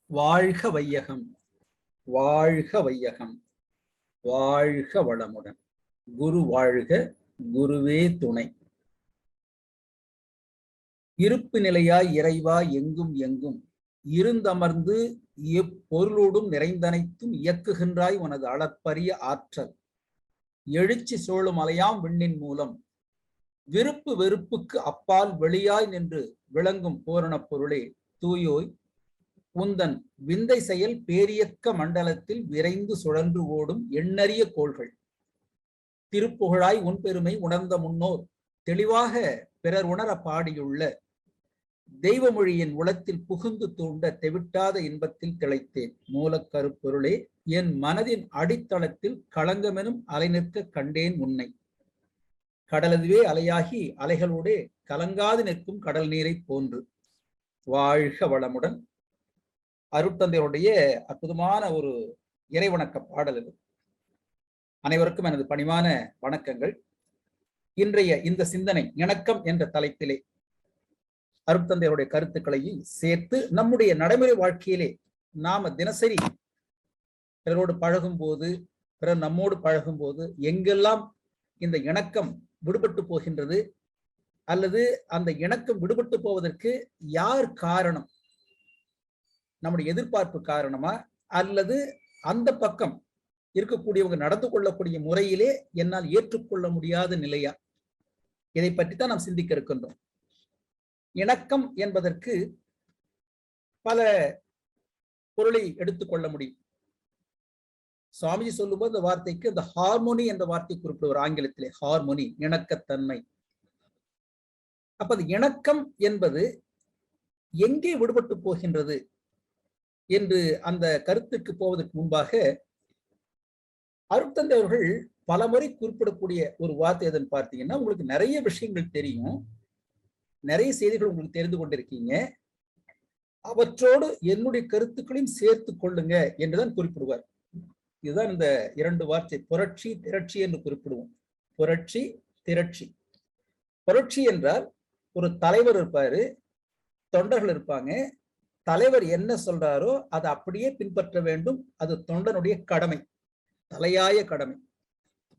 வாழ்க வையகம், வாழ்க வையகம், வாழ்க வளமுடன். குரு வாழ்க, குருவே துணை. இருப்பு நிலையாய் இறைவா எங்கும் எங்கும் இருந்தமர்ந்து எப்பொருளோடும் நிறைந்தனைத்தும் இயக்குகின்றாய் உனது அளப்பரிய ஆற்றல். எழுச்சி சோழும் அலையாம் விண்ணின் மூலம் விருப்பு வெறுப்புக்கு அப்பால் வெளியாய் நின்று விளங்கும் பூரண பொருளே தூயோய், உந்தன் விந்தை செயல் பேரியக்க மண்டலத்தில் விரைந்து சுழன்று ஓடும் எண்ணறிய கோள்கள். திருப்புகழாய் உன் பெருமை உணர்ந்த முன்னோர் தெளிவாக பிறர் உணர பாடியுள்ள தெய்வ மொழியின் உளத்தில் புகுந்து தூண்ட தெவிட்டாத இன்பத்தில் திளைத்தேன். மூலக்கருப்பொருளே, என் மனதின் அடித்தளத்தில் களங்கமெனும் அலை நிற்க கண்டேன் உன்னை. கடலதுவே அலையாகி அலைகளோடே கலங்காது நிற்கும் கடல் நீரை போன்று. வாழ்க வளமுடன். அருட்தந்தையுடைய அற்புதமான ஒரு இறைவணக்க பாடல் இது. அனைவருக்கும் எனது பணிவான வணக்கங்கள். இன்றைய இந்த சிந்தனை இணக்கம் என்ற தலைப்பிலே அருட்தந்தையருடைய கருத்துக்களையும் சேர்த்து நம்முடைய நடைமுறை வாழ்க்கையிலே நாம தினசரி பிறரோடு பழகும் போது, பிறர் நம்மோடு பழகும் போது எங்கெல்லாம் இந்த இணக்கம் விடுபட்டு போகின்றது, அல்லது அந்த இணக்கம் விடுபட்டு போவதற்கு யார் காரணம்? நம்முடைய எதிர்பார்ப்பு காரணமா, அல்லது அந்த பக்கம் இருக்கக்கூடியவங்க நடந்து கொள்ளக்கூடிய முறையிலே என்னால் ஏற்றுக்கொள்ள முடியாத நிலையா? இதை பற்றித்தான் நாம் சிந்திக்க இருக்கின்றோம். இணக்கம் என்பதற்கு பல பொருளை எடுத்துக்கொள்ள முடியும். சுவாமிஜி சொல்லும்போது இந்த வார்த்தைக்கு இந்த ஹார்மோனி என்ற வார்த்தை குறிப்பிடுவார் ஆங்கிலத்திலே. ஹார்மோனி, இணக்கத்தன்மை. அப்ப அது இணக்கம் என்பது எங்கே விடுபட்டு போகின்றது என்று அந்த கருத்துக்கு போவதற்கு முன்பாக அருட்தந்தை அவர்கள் பல முறை குறிப்பிடக்கூடிய ஒரு வார்த்தை எதுன்னு பார்த்தீங்கன்னா, உங்களுக்கு நிறைய விஷயங்கள் தெரியும், நிறைய செய்திகள் உங்களுக்கு தெரிந்து கொண்டிருக்கீங்க, அவற்றோடு என்னுடைய கருத்துக்களையும் சேர்த்து கொள்ளுங்க என்றுதான் குறிப்பிடுவார். இதுதான் இந்த இரண்டு வார்த்தை, புரட்சி திரட்சி என்று குறிப்பிடுவோம். புரட்சி திரட்சி. புரட்சி என்றால் ஒரு தலைவர் இருப்பாரு, தொண்டர்கள் இருப்பாங்க. தலைவர் என்ன சொல்றாரோ அதை அப்படியே பின்பற்ற வேண்டும். அது தொண்டனுடைய கடமை, தலையாய கடமை,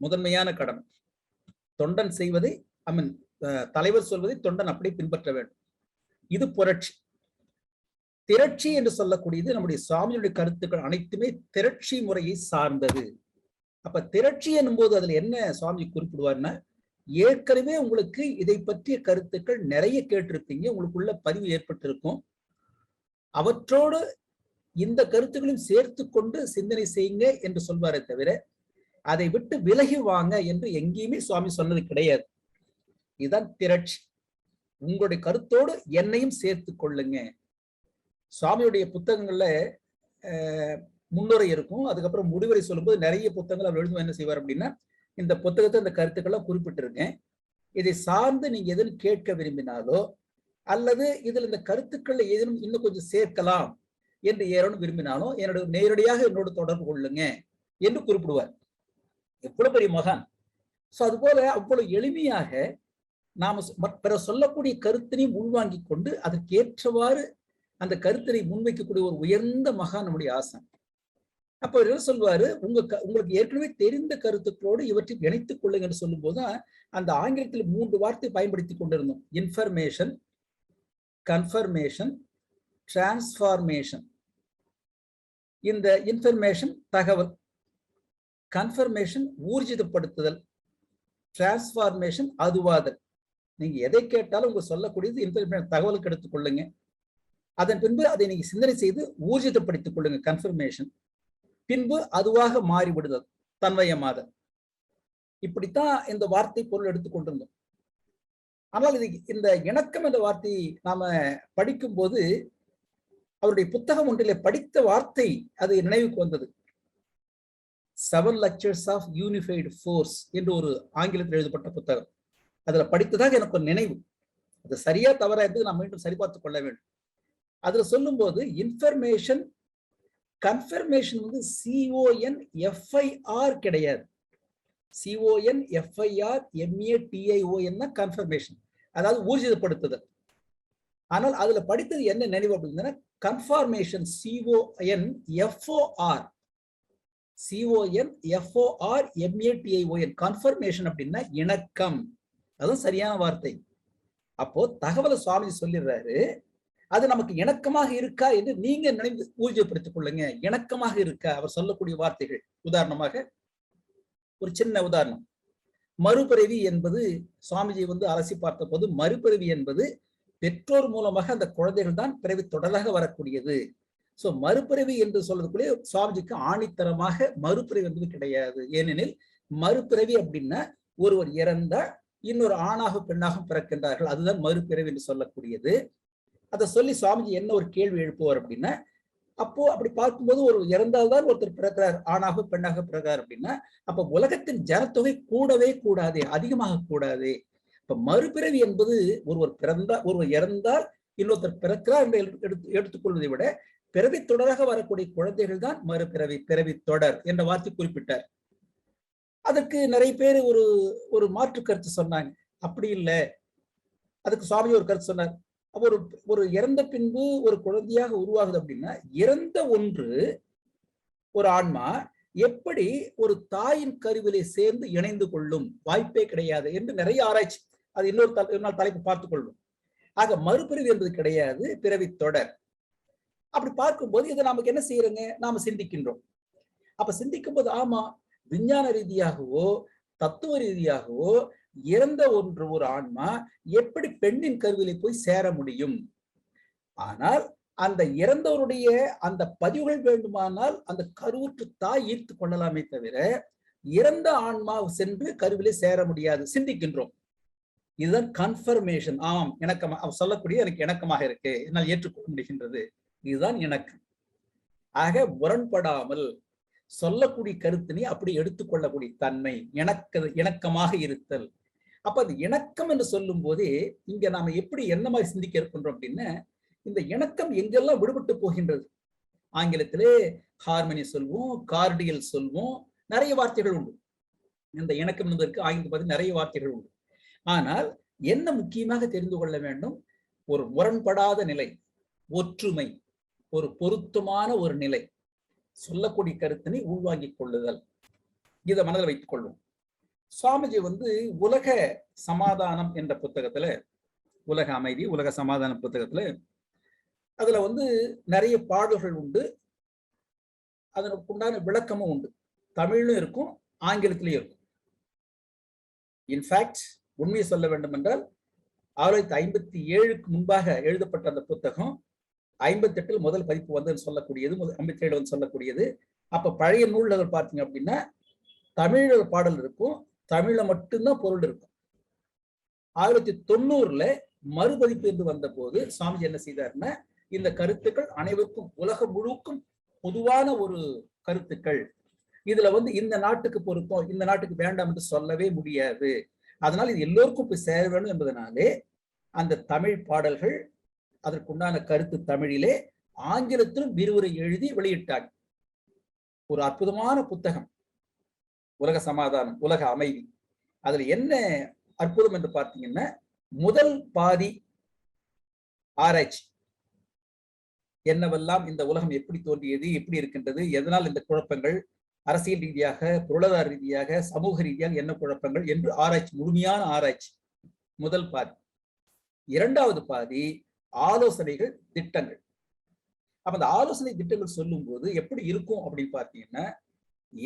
முதன்மையான கடமை. தொண்டன் செய்வதை தலைவர் சொல்வதை தொண்டன் அப்படியே பின்பற்ற வேண்டும். இது புரட்சி. திரட்சி என்று சொல்லக்கூடியது நம்முடைய சுவாமியுடைய கருத்துக்கள் அனைத்துமே திரட்சி முறையை சார்ந்தது. அப்ப திரட்சி என்னும் போது அதுல என்ன சுவாமி குறிப்பிடுவார்னா, ஏற்கனவே உங்களுக்கு இதை பற்றிய கருத்துக்கள் நிறைய கேட்டிருப்பீங்க, உங்களுக்குள்ள பதிவு ஏற்பட்டிருக்கும். அவற்றோடு இந்த கருத்துக்களையும் சேர்த்து கொண்டு சிந்தனை செய்யுங்க என்று சொல்வாரே தவிர அதை விட்டு விலகி வாங்க என்று எங்கேயுமே சுவாமி சொன்னது கிடையாது. இதுதான் திரட்சி. உங்களுடைய கருத்தோடு என்னையும் சேர்த்து கொள்ளுங்க. சுவாமியுடைய புத்தகங்கள்ல முன்னுரை இருக்கும், அதுக்கப்புறம் முடிவுரை சொல்லும்போது நிறைய புத்தகங்கள் அவர் எழுதும். என்ன செய்வார் அப்படின்னா, இந்த புத்தகத்தை இந்த கருத்துக்கள்லாம் குறிப்பிட்டிருக்கேன், இதை சார்ந்து நீங்க எதுவும் கேட்க விரும்பினாலோ அல்லது இதில் இந்த கருத்துக்களை ஏதேனும் இன்னும் கொஞ்சம் சேர்க்கலாம் என்று ஏறணும் விரும்பினாலும் என்னோட நேரடியாக என்னோட தொடர்பு கொள்ளுங்க என்று குறிப்பிடுவார். எவ்வளவு பெரிய மகான்! சோ அது போல அவ்வளவு எளிமையாக நாம பிற சொல்லக்கூடிய கருத்தினையும் உள்வாங்கி கொண்டு அதற்கு ஏற்றவாறு அந்த கருத்தினை முன்வைக்கக்கூடிய ஒரு உயர்ந்த மகான் நம்முடைய ஆசான். அப்ப அவர் என்ன சொல்வாரு, உங்களுக்கு ஏற்கனவே தெரிந்த கருத்துக்களோடு இவற்றை இணைத்துக் கொள்ளுங்க என்று சொல்லும் போதுதான் அந்த ஆங்கிலத்தில் 3 வார்த்தை பயன்படுத்தி கொண்டிருந்தோம். Information, confirmation, transformation. இந்த இன்ஃபர்மேஷன் தகவல், கன்ஃபர்மேஷன் ஊர்ஜிதப்படுத்துதல், டிரான்ஸ்பார்மேஷன் அதுவாதல். நீங்க எதை கேட்டாலும் உங்க சொல்லக்கூடியது இன்ஃபர்மேஷன், தகவலுக்கு எடுத்துக் கொள்ளுங்க. அதன் பின்பு அதை நீங்க சிந்தனை செய்து ஊர்ஜிதப்படுத்திக் கொள்ளுங்க, கன்ஃபர்மேஷன். பின்பு அதுவாக மாறிவிடுதல், தன்வயமாதல். இப்படித்தான் இந்த வார்த்தை பொருள் எடுத்துக்கொண்டிருந்தோம். ஆனால் இது இந்த இணக்கம் என்ற வார்த்தையை நாம படிக்கும் போது அவருடைய புத்தகம் ஒன்றிலே படித்த வார்த்தை அது நினைவுக்கு வந்தது. 7 Lectures of Unified Force என்று ஒரு ஆங்கிலத்தில் எழுதப்பட்ட புத்தகம். அதுல படித்ததாக எனக்கு ஒரு நினைவு. அது சரியா தவறா என்பது நாம் மீண்டும் சரிபார்த்துக் கொள்ள வேண்டும். அதுல சொல்லும் போது இன்ஃபர்மேஷன், கன்ஃபர்மேஷன் வந்து CONFIR கிடையாது. CONFIRMATION கன்ஃபர்மேஷன், அதாவது ஊர்ஜிதப்படுத்துதல். ஆனால் அதுல படித்தது என்ன நினைவு அப்படின்னா, கன்ஃபர்மேஷன் CONFOR CONFORMATION கன்ஃபர்மேஷன் அப்படின்னா இணக்கம், அதுவும் சரியான வார்த்தை. அப்போ தகவலை சுவாமி சொல்லிடுறாரு, அது நமக்கு இணக்கமாக இருக்கா என்று நீங்க நினைவு ஊர்ஜப்படுத்திக் கொள்ளுங்க. இணக்கமாக இருக்கா அவர் சொல்லக்கூடிய வார்த்தைகள். உதாரணமாக ஒரு சின்ன உதாரணம், மறுபிறவி என்பது சுவாமிஜி அலசி பார்த்த போது, மறுபிறவி என்பது பெற்றோர் மூலமாக அந்த குழந்தைகள் தான் பிறவி தொடராக வரக்கூடியது. சோ மறுபிறவி என்று சொல்றதுக்குள்ளே சுவாமிஜிக்கு ஆணித்தரமாக மறுபிறவி என்பது கிடையாது. ஏனெனில் மறுபிறவி அப்படின்னா ஒருவர் இறந்தா இன்னொரு ஆணாக பெண்ணாக பிறக்கின்றார்கள், அதுதான் மறுபிறவி என்று சொல்லக்கூடியது. அதை சொல்லி சுவாமிஜி என்ன ஒரு கேள்வி எழுப்புவார் அப்படின்னா, அப்போ அப்படி பார்க்கும்போது ஒரு இறந்தால்தான் ஒருத்தர் பிறக்கிறார், ஆணாக பெண்ணாக பிறக்கிறார் அப்படின்னா, அப்ப உலகத்தின் ஜனத்தொகை கூடவே கூடாது, அதிகமாக கூடாது. இப்ப மறுபிறவி என்பது ஒருவர் இறந்தால் இன்னொருத்தர் பிறக்கிறார் என்று எடுத்துக்கொள்வதை விட பிறவி தொடராக வரக்கூடிய குழந்தைகள் தான் மறுபிறவி, பிறவி தொடர் என்ற வார்த்தை குறிப்பிட்டார். அதற்கு நிறைய பேர் ஒரு மாற்று கருத்து சொன்னாங்க. அப்படி இல்லை, அதுக்கு சுவாமி ஒரு கருத்து சொன்னார். ஒரு இறந்த பின்பு ஒரு குழந்தையாக உருவாகுது அப்படின்னா, இறந்த ஒன்று ஒரு ஆன்மா எப்படி ஒரு தாயின் கருவிலை சேர்ந்து இணைந்து கொள்ளும், வாய்ப்பே கிடையாது என்று நிறைய ஆராய்ச்சி, அது இன்னொரு தலைப்பு பார்த்துக் கொள்ளும். ஆக மறுபிறவி என்பது கிடையாது, பிறவி தொடர். அப்படி பார்க்கும்போது இதை நமக்கு என்ன செய்யறோங்க, நாம சிந்திக்கின்றோம். அப்ப சிந்திக்கும் போது ஆமா, விஞ்ஞான ரீதியாகவோ தத்துவ ரீதியாகவோ இறந்த ஒரு ஆன்மா எப்படி பெண்ணின் கருவிலை போய் சேர முடியும்? ஆனால் அந்த இறந்தவருடைய அந்த பதிவுகள் வேண்டுமானால் அந்த கருவுற்று தாய் ஈர்த்து கொள்ளலாமே தவிர இறந்த ஆன்மா சென்று கருவிலை சேர முடியாது. சிந்திக்கின்றோம். இதுதான் கன்ஃபர்மேஷன். ஆம், இணக்கமா அவர் சொல்லக்கூடிய எனக்கு இணக்கமாக இருக்கு, என்னால் ஏற்றுக்கொள்ள முடிகின்றது, இதுதான் இணக்கம். ஆக முரண்படாமல் சொல்லக்கூடிய கருத்தினை அப்படி எடுத்துக்கொள்ளக்கூடிய தன்மை, இணக்கமாக இருத்தல். அப்ப அது இணக்கம் என்று சொல்லும் போதே இங்க நாம எப்படி என்ன மாதிரி சிந்திக்க இருக்கின்றோம் அப்படின்னா, இந்த இணக்கம் எங்கெல்லாம் விடுபட்டு போகின்றது. ஆங்கிலத்திலே ஹார்மனி சொல்வோம், கார்டியல் சொல்வோம், நிறைய வார்த்தைகள் உண்டு. இந்த இணக்கம் என்பதற்கு ஆங்கிலத்தில் நிறைய வார்த்தைகள் உண்டு. ஆனால் என்ன முக்கியமாக தெரிந்து கொள்ள வேண்டும், ஒரு முரண்படாத நிலை, ஒற்றுமை, ஒரு பொருத்தமான ஒரு நிலை, சொல்லக்கூடிய கருத்தினை உள்வாங்கிக் கொள்ளுதல், இதை மனதில் வைத்துக் கொள்வோம். சுவாமிஜி உலக சமாதானம் என்ற புத்தகத்துல, உலக அமைதி உலக சமாதான புத்தகத்துல அதுல நிறைய பாடல்கள் உண்டு, அதற்கு உண்டான விளக்கமும் உண்டு. தமிழ்லும் இருக்கும், ஆங்கிலத்திலையும் இருக்கும். இன்ஃபேக்ட் உண்மையை சொல்ல வேண்டும் என்றால் 1957 முன்பாக எழுதப்பட்ட அந்த புத்தகம் 58 முதல் பதிப்பு சொல்லக்கூடியது, 57 சொல்லக்கூடியது. அப்ப பழைய நூல்கள் பார்த்தீங்க அப்படின்னா தமிழ் பாடல் இருக்கும், தமிழ்ல மட்டும்தான் பொருள் இருக்கும். 1990 மறுபதிப்பு என்று வந்த போது சுவாமிஜி என்ன செய்தார்னா, இந்த கருத்துக்கள் அனைவருக்கும் உலகம் முழுக்கும் பொதுவான ஒரு கருத்துக்கள், இதுல இந்த நாட்டுக்கு பொருத்தம் இந்த நாட்டுக்கு வேண்டாம் என்று சொல்லவே முடியாது, அதனால் இது எல்லோருக்கும் போய் சேர வேண்டும் என்பதனாலே அந்த தமிழ் பாடல்கள் அதற்குண்டான கருத்து தமிழிலே ஆங்கிலத்திலும் விரிவுரை எழுதி வெளியிட்டாங்க. ஒரு அற்புதமான புத்தகம் உலக சமாதானம் உலக அமைதி. அதுல என்ன அற்புதம் என்று பார்த்தீங்கன்னா, முதல் பாதி ஆராய்ச்சி, என்னவெல்லாம் இந்த உலகம் எப்படி தோன்றியது, எப்படி இருக்கின்றது, எதனால் இந்த குழப்பங்கள், அரசியல் ரீதியாக பொருளாதார ரீதியாக சமூக ரீதியாக என்ன குழப்பங்கள் என்று ஆராய்ச்சி, முழுமையான ஆராய்ச்சி முதல் பாதி. இரண்டாவது பாதி ஆலோசனைகள், திட்டங்கள். அப்ப அந்த ஆலோசனை திட்டங்கள் சொல்லும் போது எப்படி இருக்கும் அப்படின்னு பார்த்தீங்கன்னா,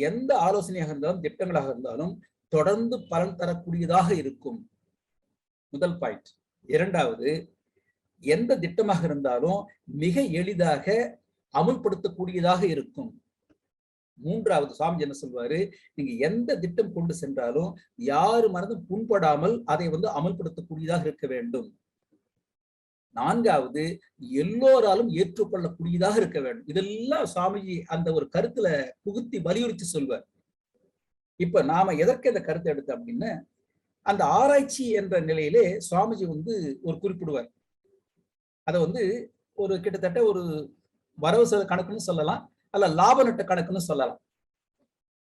எந்த ஆலோசனையாக இருந்தாலும் திட்டங்களாக இருந்தாலும் தொடர்ந்து பலன் தரக்கூடியதாக இருக்கும், முதல் பாயிண்ட். இரண்டாவது, எந்த திட்டமாக இருந்தாலும் மிக எளிதாக அமுல்படுத்தக்கூடியதாக இருக்கும். மூன்றாவது, சுவாமி என்ன சொல்வாரு, நீங்க எந்த திட்டம் கொண்டு சென்றாலும் யாரு மனதும் புண்படாமல் அதை அமல்படுத்தக்கூடியதாக இருக்க வேண்டும். நான்காவது, எல்லோராலும் ஏற்றுக்கொள்ளக்கூடியதாக இருக்க வேண்டும். இதெல்லாம் சுவாமிஜி அந்த ஒரு கருத்துல புகுத்தி வலியுறுத்தி சொல்வார். இப்ப நாம எதற்கு இந்த கருத்தை எடுத்தோம் அப்படின்னா, அந்த ஆராய்ச்சி என்ற நிலையிலே சுவாமிஜி ஒரு குறிப்பிடுவார். அதை ஒரு கிட்டத்தட்ட ஒரு வரவு செலவு கணக்குன்னு சொல்லலாம், அல்ல லாப நட்ட கணக்குன்னு சொல்லலாம்.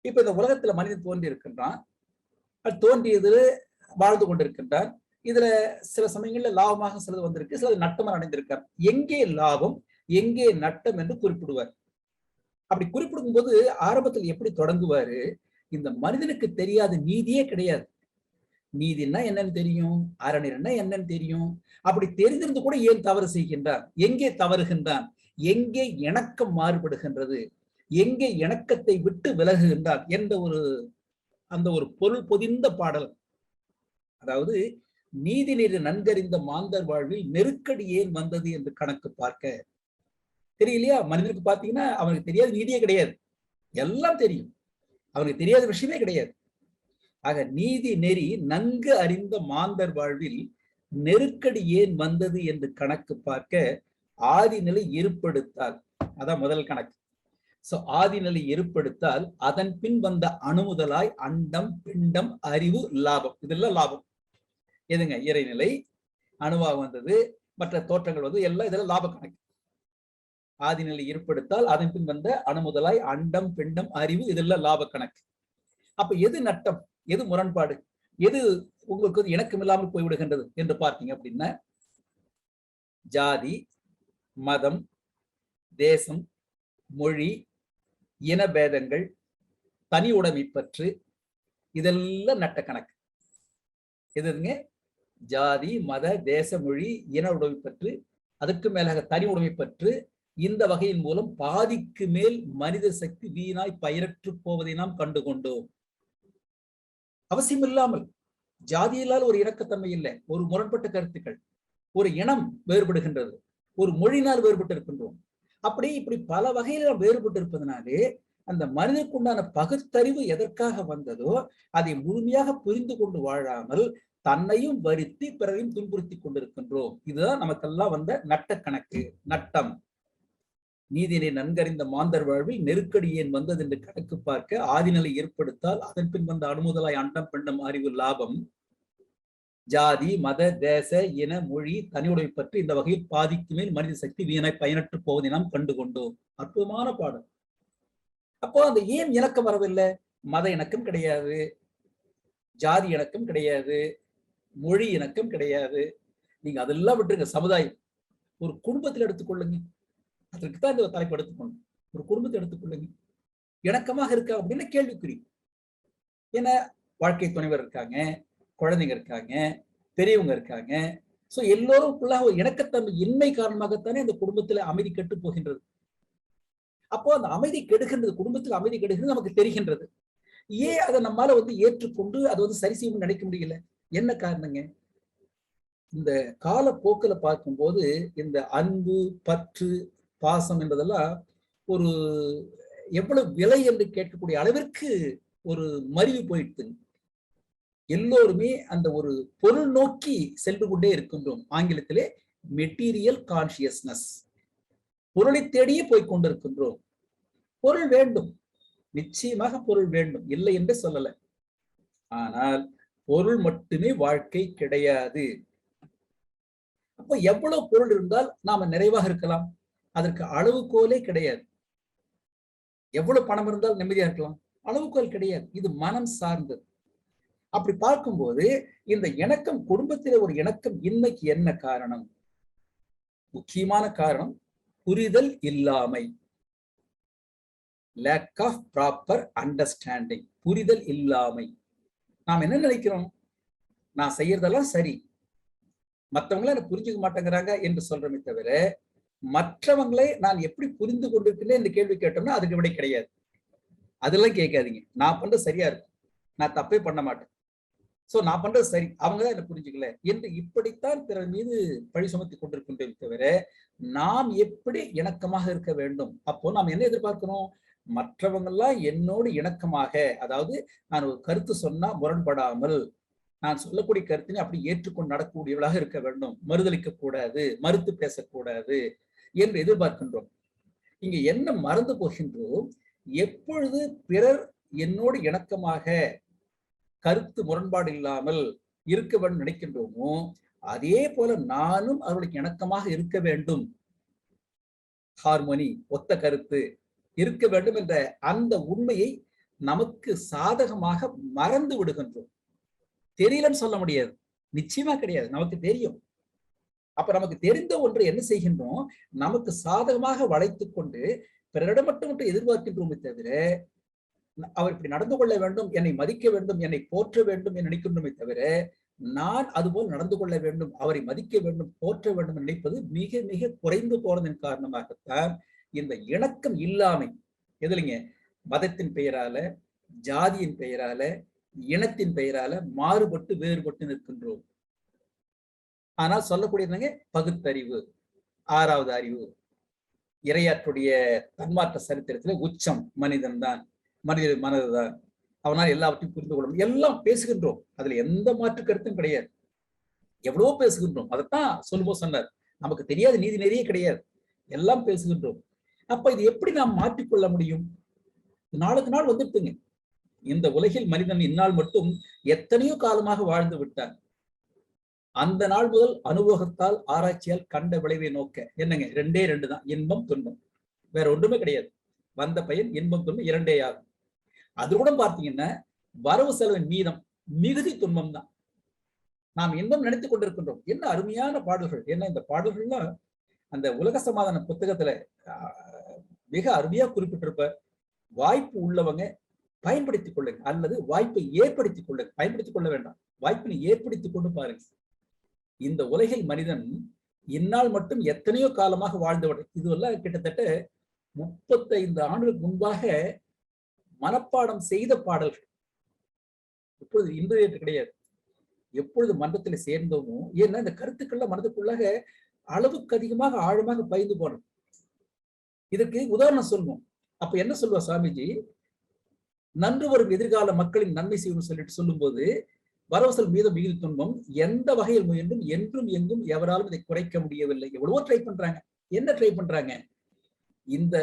இப்ப இந்த உலகத்துல மனிதன் தோன்றி இருக்கின்றான், தோன்றியது வாழ்ந்து கொண்டிருக்கின்றான். இதுல சில சமயங்கள்ல லாபமாக சிலது வந்திருக்கு, சிலது நட்டமாக அடைந்திருக்கார். எங்கே லாபம் எங்கே நட்டம் என்று குறிப்பிடுவார். அப்படி குறிப்பிடும் போது ஆரம்பத்தில் எப்படி தொடங்குவாரு, இந்த மனிதனுக்கு தெரியாத நீதியே கிடையாது. நீதினா என்னன்னு தெரியும், அறநெறினா என்னன்னு தெரியும். அப்படி தெரிந்திருந்து கூட ஏன் தவறு செய்கின்றான், எங்கே தவறுகின்றான், எங்கே இணக்கம் மாறுபடுகின்றது, எங்கே இணக்கத்தை விட்டு விலகுகின்றான் என்ற அந்த ஒரு பொருள் பொதிந்த பாடல். அதாவது நீதி நெறி நன்கறிந்த மாந்தர் வாழ்வில் நெருக்கடி ஏன் வந்தது என்று கணக்கு பார்க்க. தெரியலையா? மனிதனுக்கு பாத்தீங்கன்னா அவனுக்கு தெரியாத நீதியே கிடையாது, எல்லாம் தெரியும், அவனுக்கு தெரியாத விஷயமே கிடையாது. ஆக நீதி நெறி நன்கு அறிந்த மாந்தர் வாழ்வில் நெருக்கடி ஏன் வந்தது என்று கணக்கு பார்க்க ஆதிநிலை இருப்படுத்தால், அதான் முதல் கணக்கு. சோ ஆதிநிலை இருப்படுத்தால் அதன் பின் வந்த அணுமுதலாய் அண்டம் பிண்டம் அறிவு லாபம், இதெல்லாம் லாபம். எதுங்க? இறைநிலை அணுவாக வந்தது, மற்ற தோற்றங்கள் வந்து எல்லாம் இதெல்லாம் லாப கணக்கு. ஆதிநிலை இருப்படுத்தால் அதன் பின் வந்த அணுமுதலாய் அண்டம் பிண்டம் அறிவு இதெல்லாம் லாப கணக்கு. அப்ப எது நட்டம், எது முரண்பாடு, எது உங்களுக்கு இணக்கம் இல்லாமல் போய்விடுகின்றது என்று பார்த்தீங்க அப்படின்னா, ஜாதி மதம் தேசம் மொழி இன பேதங்கள் தனி உடைமை பற்று இதெல்லாம் நட்ட கணக்கு. எதுங்க? ஜாதி மத தேச மொழி இன உடைமை பற்று, அதுக்கு மேலாக தனி உடைமை பற்று. இந்த வகையின் மூலம் பாதிக்கு மேல் மனித சக்தி வீணாய் பயிரற்று போவதை நாம் கண்டுகொண்டோம். அவசியம் இல்லாமல் ஜாதியிலால் ஒரு இணக்கத்தன்மை இல்லை, ஒரு முரண்பட்ட கருத்துக்கள், ஒரு இனம் வேறுபடுகின்றது, ஒரு மொழியினால் வேறுபட்டு இருக்கின்றோம். அப்படி இப்படி பல வகையில் நாம் வேறுபட்டு இருப்பதனாலே அந்த மனிதனுக்குண்டான பகுத்தறிவு எதற்காக வந்ததோ அதை முழுமையாக புரிந்து கொண்டு வாழாமல் தன்னையும் வருத்தி பிறரையும் துன்புறுத்தி கொண்டிருக்கின்றோம். இதுதான் நமக்கெல்லாம் வந்த நட்ட கணக்கு, நட்டம். நீதியை நன்கறிந்த மாந்தர் வாழ்வில் நெருக்கடி ஏன் வந்தது என்று கணக்கு பார்க்க ஆதிநிலை ஏற்படுத்தால் அதன் பின் வந்த அணுமுதலாய் அண்டம் பெண்டம் அறிவு லாபம். ஜாதி மத தேச இன மொழி தனியுடைமை பற்றி இந்த வகையில் பாதிக்கு மேல் மனித சக்தி வீணாய் பயனற்று போவதை நாம் கண்டுகொண்டோம். அற்புதமான பாடம். அப்போ அந்த ஏன் இணக்கம் வரவில்லை? மத இணக்கம் கிடையாது, ஜாதி இணக்கம் கிடையாது, மொழி இணக்கம் கிடையாது. நீங்க அதெல்லாம் விட்டுருங்க. சமுதாயம், ஒரு குடும்பத்தில் எடுத்துக்கொள்ளுங்க, அதற்கு தான் இந்த தலைப்பு எடுத்துக்கணும். ஒரு குடும்பத்தை எடுத்துக்கொள்ளுங்க, இணக்கமாக இருக்கா அப்படின்னு கேள்விக்குறி. ஏன்னா வாழ்க்கை துணைவர் இருக்காங்க, குழந்தைங்க இருக்காங்க, பெரியவங்க இருக்காங்க. சோ எல்லோருக்குள்ளாக ஒரு இணக்கத்தன்மை இன்மை காரணமாகத்தானே அந்த குடும்பத்துல அமைதி கெட்டு போகின்றது. அப்போ அந்த அமைதி கெடுகின்றது, குடும்பத்தில் அமைதி கெடுகிறது நமக்கு தெரிகின்றது. ஏன் அதை நம்மால வந்து ஏற்றுக்கொண்டு அதை வந்து சரி செய்யணும்னு நினைக்க முடியல? என்ன காரணங்க? இந்த காலப்போக்கில் பார்க்கும்போது இந்த அன்பு பற்று பாசம் என்பதெல்லாம் ஒரு எவ்வளவு விலை என்று கேட்கக்கூடிய அளவிற்கு ஒரு மருவி போயிட்டு எல்லோருமே அந்த ஒரு பொருள் நோக்கி சென்று கொண்டே இருக்கின்றோம். ஆங்கிலத்திலே மெட்டீரியல் கான்சியஸ்னஸ், பொருளை தேடியே போய் கொண்டிருக்கின்றோம். பொருள் வேண்டும், நிச்சயமாக பொருள் வேண்டும், இல்லை என்று சொல்லல. ஆனால் பொருள் மட்டுமே வாழ்க்கை கிடையாது. அப்போ எவ்வளவு பொருள் இருந்தால் நாம நிறைவாக இருக்கலாம்? அதற்கு அளவுகோலே கிடையாது. எவ்வளவு பணம் இருந்தால் நிம்மதியா இருக்கலாம்? அளவுகோல் கிடையாது. இது மனம் சார்ந்தது. அப்படி பார்க்கும்போது இந்த இணக்கம், குடும்பத்தில ஒரு இணக்கம் இன்மைக்கு என்ன காரணம்? முக்கியமான காரணம் புரிதல் இல்லாமை, லேக் ஆஃப் ப்ராப்பர் அண்டர்ஸ்டாண்டிங். புரிதல் இல்லாமை. நாம் என்ன நினைக்கிறோம்? நான் செய்யறதெல்லாம் சரி, மற்றவங்கள என்ன புரிஞ்சுக்க மாட்டேங்கிறாங்க என்று சொல்றமே தவிர மற்றவங்களை நான் எப்படி புரிந்து கொண்டிருக்கிறேன் இந்த கேள்வி கேட்டோம்னா அதுக்கு விடை கிடையாது. அதெல்லாம் கேட்காதீங்க. நான் பண்றது சரியா இருக்கும், நான் தப்பே பண்ண மாட்டேன், சோ நான் பண்றது சரி, அவங்கதான் என்ன புரிஞ்சுக்கல என்று இப்படித்தான் பிறர் மீது பழி சுமத்தி கொண்டிருக்கின்றே தவிர நாம் எப்படி இணக்கமாக இருக்க வேண்டும். அப்போ நாம் என்ன எதிர்பார்க்கிறோம்? மற்றவங்கெல்லாம் என்னோடு இணக்கமாக, அதாவது நான் ஒரு கருத்து சொன்னா முரண்படாமல், நான் சொல்லக்கூடிய கருத்தினை அப்படி ஏற்றுக்கொண்டு நடக்கக்கூடியவளாக இருக்க வேண்டும், மறுதளிக்க கூடாது, மறுத்து பேசக்கூடாது என்று எதிர்பார்க்கின்றோம். இங்க என்ன மறந்து போகின்றோம்? எப்பொழுது பிறர் என்னோடு இணக்கமாக கருத்து முரண்பாடு இல்லாமல் இருக்க வேண்டும் நினைக்கின்றோமோ அதே போல நானும் அவர்களுக்கு இணக்கமாக இருக்க வேண்டும், ஹார்மோனி, ஒத்த கருத்து இருக்க வேண்டும் என்ற அந்த உண்மையை நமக்கு சாதகமாக மறந்து விடுகின்றோம். தெரியலன்னு சொல்ல முடியாது, நிச்சயமா கிடையாது, நமக்கு தெரியும். அப்ப நமக்கு தெரிந்த ஒன்றை என்ன செய்கின்றோம், நமக்கு சாதகமாக வளைத்துக் கொண்டு பிறரிடம் மட்டும் எதிர்பார்க்கின்றோமே தவிர, அவர் இப்படி நடந்து கொள்ள வேண்டும், என்னை மதிக்க வேண்டும், என்னை போற்ற வேண்டும் என்று நினைக்கின்றோமே தவிர, நான் அதுபோல் நடந்து கொள்ள வேண்டும், அவரை மதிக்க வேண்டும், போற்ற வேண்டும் நினைப்பது மிக மிக குறைந்து போனதன் காரணமாகத்தான் இந்த இணக்கம் இல்லாமை. எதுலைங்க? மதத்தின் பெயரால, ஜாதியின் பெயரால, இனத்தின் பெயரால மாறுபட்டு வேறுபட்டு நிற்கின்றோம். ஆனால் சொல்லக்கூடியதுங்க பகுத்தறிவு, ஆறாவது அறிவு. இறையாற்றுடைய தன்மாற்ற சரித்திரத்துல உச்சம் மனிதன் தான், மனித மனதுதான். அவனால் எல்லாவற்றையும் புரிந்து கொள்ள முடியும். எல்லாம் பேசுகின்றோம், அதுல எந்த மாற்று கருத்தும் கிடையாது. எவ்வளவோ பேசுகின்றோம். அதைத்தான் சொல்லும்போது சொன்னார், நமக்கு தெரியாத நீதி நெறியே கிடையாது, எல்லாம் பேசுகின்றோம். அப்ப இது எப்படி நாம் மாற்றிக்கொள்ள முடியும்? நாளுக்கு நாள் வந்துட்டுங்க. இந்த உலகில் மனிதன் இந்நாள் மட்டும் எத்தனையோ காலமாக வாழ்ந்து விட்டார். அந்த நாள் முதல் அனுபவத்தால் ஆராய்ச்சியால் கண்ட விளைவை நோக்க என்னங்க, ரெண்டே ரெண்டு தான், இன்பம் துன்பம். வேற ஒன்றுமே கிடையாது. வந்த பயன் இன்பம் துன்பம் இரண்டே ஆகும். அது கூட பார்த்தீங்கன்னா வரவு செலவின் மீதம் மிகுதி துன்பம் தான். நாம் இன்பம் நினைத்துக் கொண்டிருக்கின்றோம். என்ன அருமையான பாடல்கள்! என்ன இந்த பாடல்கள்லாம் அந்த உலக சமாதான புத்தகத்துல மிக அருமையா குறிப்பிட்டிருப்ப. வாய்ப்பு உள்ளவங்க பயன்படுத்திக் கொள்ளுங்க, அல்லது வாய்ப்பை ஏற்படுத்திக் கொள்ளுங்க. பயன்படுத்திக் கொள்ள வேண்டாம், வாய்ப்பினை ஏற்படுத்திக் கொண்டு பாருங்க. இந்த உலகில் மனிதன் இந்நாள் மட்டும் எத்தனையோ காலமாக வாழ்ந்தவர். இதுவெல்லாம் கிட்டத்தட்ட 35 ஆண்டுகளுக்கு முன்பாக மனப்பாடம் செய்த பாடல்கள். இப்பொழுது இன்றைய கிடையாது. எப்பொழுது மன்றத்தில் சேர்ந்தோமோ, ஏன்னா இந்த கருத்துக்கள்லாம் மனதுக்குள்ளாக அளவுக்கு அதிகமாக ஆழமாக பயந்து போனோம். இதுக்கு உதாரணம் சொல்லுவோம். அப்ப என்ன சொல்லுவா சாமிஜி, நன்று வரும் எதிர்கால மக்களின் நன்மை செய்யணும்னு சொல்லிட்டு சொல்லும் போது, வரவசல் மீது மிகுதி துன்பம் எந்த வகையில் முயன்றும் என்றும் எங்கும் எவராலும் இதை குறைக்க முடியவில்லை. எவ்வளவோ ட்ரை பண்றாங்க. என்ன ட்ரை பண்றாங்க? இந்த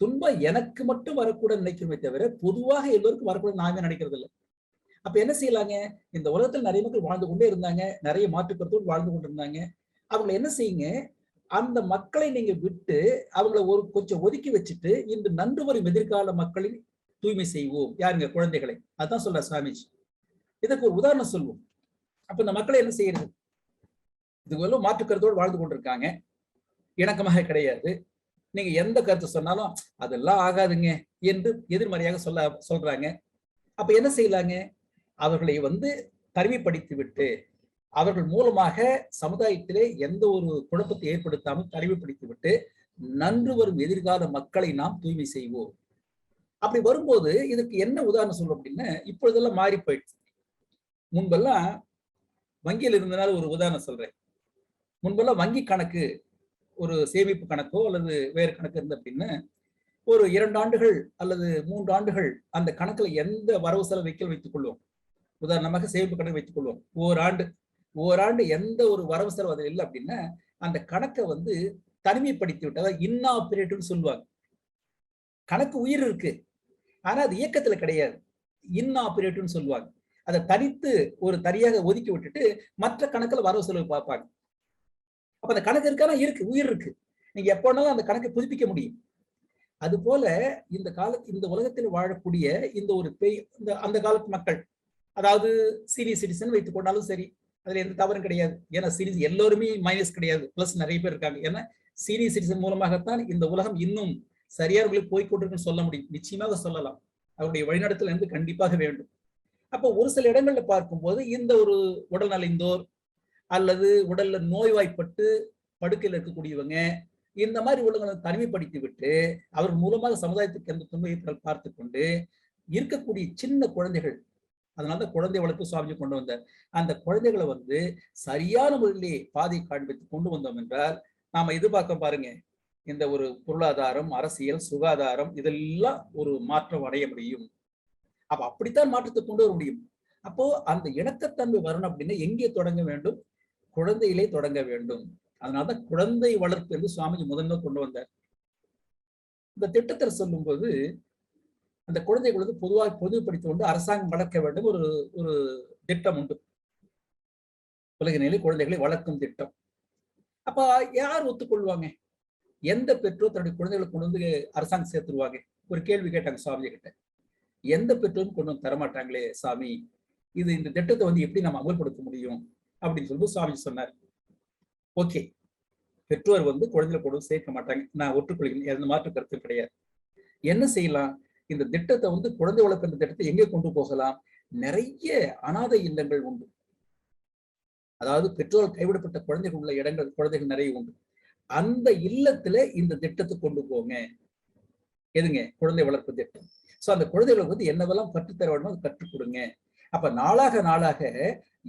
துன்பம் எனக்கு மட்டும் வரக்கூடாது நினைக்கிறோமே தவிர, பொதுவாக எல்லோருக்கும் வரக்கூடாது நாமே நினைக்கிறது இல்லை. அப்ப என்ன செய்யலாங்க? இந்த உலகத்தில் நிறைய மக்கள் வாழ்ந்து கொண்டே இருந்தாங்க, நிறைய மாற்றுக்கருத்தோடு வாழ்ந்து கொண்டு இருந்தாங்க. அவங்களை என்ன செய்யுங்க, அந்த மக்களை நீங்க விட்டு அவங்கள ஒரு கொஞ்சம் ஒதுக்கி வச்சுட்டு இன்று நன்று வரும் எதிர்கால மக்களின் தூய்மை செய்வோம். யாருங்க? குழந்தைகளை. அதான் சொல்ற சாமிஜி. இதுக்கு ஒரு உதாரணம் சொல்லுவோம். அப்ப இந்த மக்களை என்ன செய்யறது? இதுவரை மாற்றுக்கருத்தோடு வாழ்ந்து கொண்டிருக்காங்க, இணக்கமாக கிடையாது. நீங்க எந்த கருத்து சொன்னாலும் அதெல்லாம் ஆகாதுங்க என்று எதிர்மறையாக சொல்றாங்க. அப்ப என்ன செய்யலாங்க? அவர்களை தனிமைப்படுத்தி விட்டு, அவர்கள் மூலமாக சமுதாயத்திலே எந்த ஒரு குழப்பத்தை ஏற்படுத்தாமல் தனிமைப்படுத்தி விட்டு நன்று வரும் எதிர்கால மக்களை நாம் தூய்மை செய்வோம். அப்படி வரும்போது இதுக்கு என்ன உதாரணம் சொல்றோம் அப்படின்னா, இப்பொழுதெல்லாம் மாறி போயிடுச்சு. முன்பெல்லாம் வங்கியில் இருந்தனால ஒரு உதாரணம் சொல்றேன். முன்பெல்லாம் வங்கி கணக்கு, ஒரு சேமிப்பு கணக்கோ அல்லது வேறு கணக்கு இருந்து அப்படின்னா, ஒரு 2 ஆண்டுகள் அல்லது 3 ஆண்டுகள் அந்த கணக்குல எந்த வரவு செலவு வைத்துக் கொள்வோம். உதாரணமாக சேமிப்பு கணக்கு வைத்துக் கொள்வோம். ஓராண்டு எந்த ஒரு வரவு செலவு அதில் இல்லை அப்படின்னா, அந்த கணக்கை தனிமைப்படுத்தி விட்டு, அதாவது இன்னாபரேட்டிவ்னு சொல்லுவாங்க. கணக்கு உயிர் இருக்கு, ஆனா அது இயக்கத்துல கிடையாது. இன்னாபரேட்டிவ்னு சொல்லுவாங்க. அதை தனித்து ஒரு தனியாக ஒதுக்கி விட்டுட்டு மற்ற கணக்குல வரவு செலவு பார்ப்பாங்க. அப்ப அந்த கணக்கு இருக்கானா இருக்கு, உயிர் இருக்கு. நீங்க எப்ப வேணாலும் அந்த கணக்கை புதுப்பிக்க முடியும். அது போல இந்த உலகத்தில் வாழக்கூடிய இந்த ஒரு அந்த காலத்து மக்கள், அதாவது சீனியர் சிட்டிசன் வைத்துக் கொண்டாலும் சரி, அதுல எந்த தவறும் கிடையாது. ஏன்னா சீனியர் எல்லோருமே மைனஸ் கிடையாது, பிளஸ் நிறைய பேர் இருக்காங்க. ஏன்னா சீனியர் சிட்டிசன் மூலமாகத்தான் இந்த உலகம் இன்னும் சரியானவர்களுக்கு போய்கொண்டிருக்குன்னு சொல்ல முடியும். நிச்சயமாக சொல்லலாம். அவருடைய வழிநடத்தல் கண்டிப்பாக வேண்டும். அப்போ ஒரு சில இடங்கள்ல பார்க்கும்போது இந்த ஒரு உடல் நலிந்தோர் அல்லது உடல்ல நோய்வாய்ப்பட்டு படுக்கையில் இருக்கக்கூடியவங்க, இந்த மாதிரி உள்ளவங்களை தனிமைப்படுத்தி விட்டு அவர் மூலமாக சமுதாயத்துக்கு எந்த துன்பத்தை பார்த்து கொண்டு இருக்கக்கூடிய சின்ன குழந்தைகள், அதனால குழந்தை வளர்ப்பு சுவாமி கொண்டு வந்தார். அந்த குழந்தைகளை சரியான முறையிலே பாதை காண்பித்து கொண்டு வந்தோம் என்றால் நாம எதிர்பார்க்க பாருங்க, இந்த ஒரு பொருளாதாரம், அரசியல், சுகாதாரம் இதெல்லாம் ஒரு மாற்றம் அடைய முடியும். அப்ப அப்படித்தான் மாற்றத்தை கொண்டு வர முடியும். அப்போ அந்த இணக்கத்தன்மை வரணும் அப்படின்னா எங்கே தொடங்க வேண்டும்? குழந்தையிலே தொடங்க வேண்டும். அதனாலதான் குழந்தை வளர்ப்பு என்று சுவாமிஜி முதன்மை கொண்டு வந்தார். இந்த திட்டத்தில் சொல்லும் போது அந்த குழந்தைகளுக்கு பொதுவாக பொதுப்படுத்திக் கொண்டு அரசாங்கம் வளர்க்க வேண்டும் ஒரு திட்டம் உண்டு. உலக நிலை குழந்தைகளை வளர்க்கும் திட்டம். அப்ப யார் ஒத்துக்கொள்வாங்க? எந்த பெற்றோர் தன்னுடைய குழந்தைகளை கொண்டு அரசாங்கம் சேர்த்துருவாங்க? ஒரு கேள்வி கேட்டாங்க சுவாமி கிட்ட. எந்த பெற்றோரும் கொண்டு வந்து தரமாட்டாங்களே சாமி, இந்த திட்டத்தை எப்படி நம்ம அமல்படுத்த முடியும் அப்படின்னு சொல்லி சுவாமி சொன்னார். ஓகே, பெற்றோர் வந்து குழந்தைகளை கொண்டு சேர்க்க மாட்டாங்க. நான் ஒற்றுக்கொள்கிறேன், எந்த மாற்று கருத்து கிடையாது. என்ன செய்யலாம்? இந்த திட்டத்தை வந்து குழந்தை வளர்க்கிற திட்டத்தை எங்கே கொண்டு போகலாம்? நிறைய அனாதை இல்லங்கள் உண்டு. அதாவது பெற்றோர் கைவிடப்பட்ட குழந்தைகள் உள்ள இடங்கள், குழந்தைகள் நிறைய உண்டு. அந்த இல்லத்துல இந்த திட்டத்தை கொண்டு போங்க. எதுங்க? குழந்தை வளர்ப்பு திட்டம். சோ அந்த குழந்தைகளுக்கு வந்து என்னவெல்லாம் கற்றுத்தர வேணுமோ அதை கற்றுக் கொடுங்க. அப்ப நாளாக நாளாக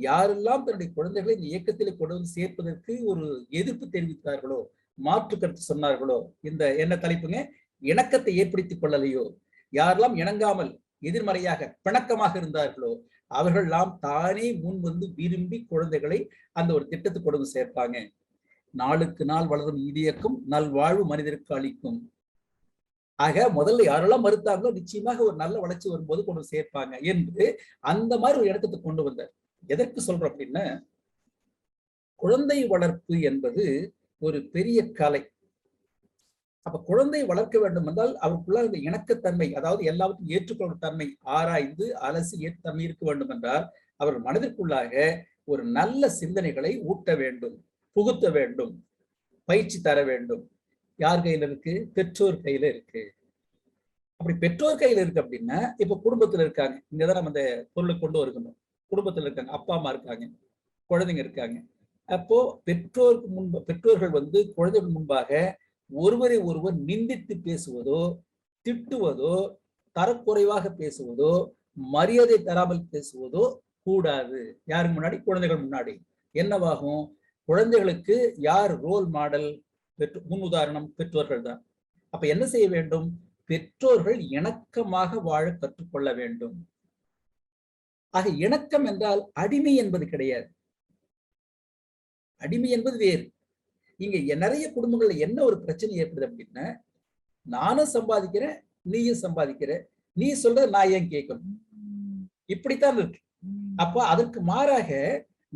யாரெல்லாம் தன்னுடைய குழந்தைகளை இந்த இயக்கத்திலே கொண்டு வந்து சேர்ப்பதற்கு ஒரு எதிர்ப்பு தெரிவித்தார்களோ, மாற்று கருத்து சொன்னார்களோ, இந்த என்ன தலைப்புங்க, இணக்கத்தை ஏற்படுத்திக் கொள்ளலையோ, யாரெல்லாம் இணங்காமல் எதிர்மறையாக பிணக்கமாக இருந்தார்களோ, அவர்கள் எல்லாம் தானே முன் வந்து விரும்பி குழந்தைகளை அந்த ஒரு திட்டத்துக்கு கொண்டு வந்து சேர்ப்பாங்க. நாளுக்கு நாள் வளரும் இயக்கம் நல்வாழ்வு மனிதருக்கு அளிக்கும். ஆக முதல்ல யாரெல்லாம் மறுத்தாங்களோ நிச்சயமாக ஒரு நல்ல வளர்ச்சி வரும்போது கொண்டு சேர்ப்பாங்க என்று அந்த மாதிரி ஒரு இடத்துக்கு கொண்டு வந்தார். எதற்கு சொல்றோம் அப்படின்னா, குழந்தை வளர்ப்பு என்பது ஒரு பெரிய கலை. அப்ப குழந்தை வளர்க்க வேண்டும் என்றால் அவருக்குள்ள இந்த இணக்கத்தன்மை, அதாவது எல்லாவற்றையும் ஏற்றுக்கொள்ளும் தன்மை ஆராய்ந்து அலசி ஏற்றமை இருக்க வேண்டும் என்றால் அவர் மனதிற்குள்ளாக ஒரு நல்ல சிந்தனைகளை ஊட்ட வேண்டும், புகுத்த வேண்டும், பயிற்சி தர வேண்டும். யார் கையில இருக்கு? பெற்றோர் கையில இருக்கு. அப்படி பெற்றோர் கையில இருக்கு அப்படின்னா, இப்ப குடும்பத்துல இருக்காங்க, இங்கதான் நம்ம இந்த பொருளை கொண்டு வருகணும். குடும்பத்துல இருக்காங்க, அப்பா அம்மா இருக்காங்க, குழந்தைங்க இருக்காங்க. அப்போ பெற்றோர்கள் வந்து குழந்தைகள் முன்பாக ஒருவரை ஒருவர் நிந்தித்து பேசுவதோ, திட்டுவதோ, தரக்குறைவாக பேசுவதோ, மரியாதை தராமல் பேசுவதோ கூடாது. யாருக்கு முன்னாடி? குழந்தைகள் முன்னாடி. என்னவாகும்? குழந்தைகளுக்கு யார் ரோல் மாடல்? முன் உதாரணம் பெற்றோர்கள் தான். அப்ப என்ன செய்ய வேண்டும்? பெற்றோர்கள் இணக்கமாக வாழ கற்றுக்கொள்ள வேண்டும். ஆக இணக்கம் என்றால் அடிமை என்பது கிடையாது. அடிமை என்பது வேறு. இங்க நிறைய குடும்பங்கள்ல என்ன ஒரு பிரச்சனை ஏற்படுது அப்படின்னா, நானும் சம்பாதிக்கிறேன், நீயும் சம்பாதிக்கிற, நீ சொல்ற நான் ஏன் கேட்கணும், இப்படித்தான் இருக்கு. அப்ப அதற்கு மாறாக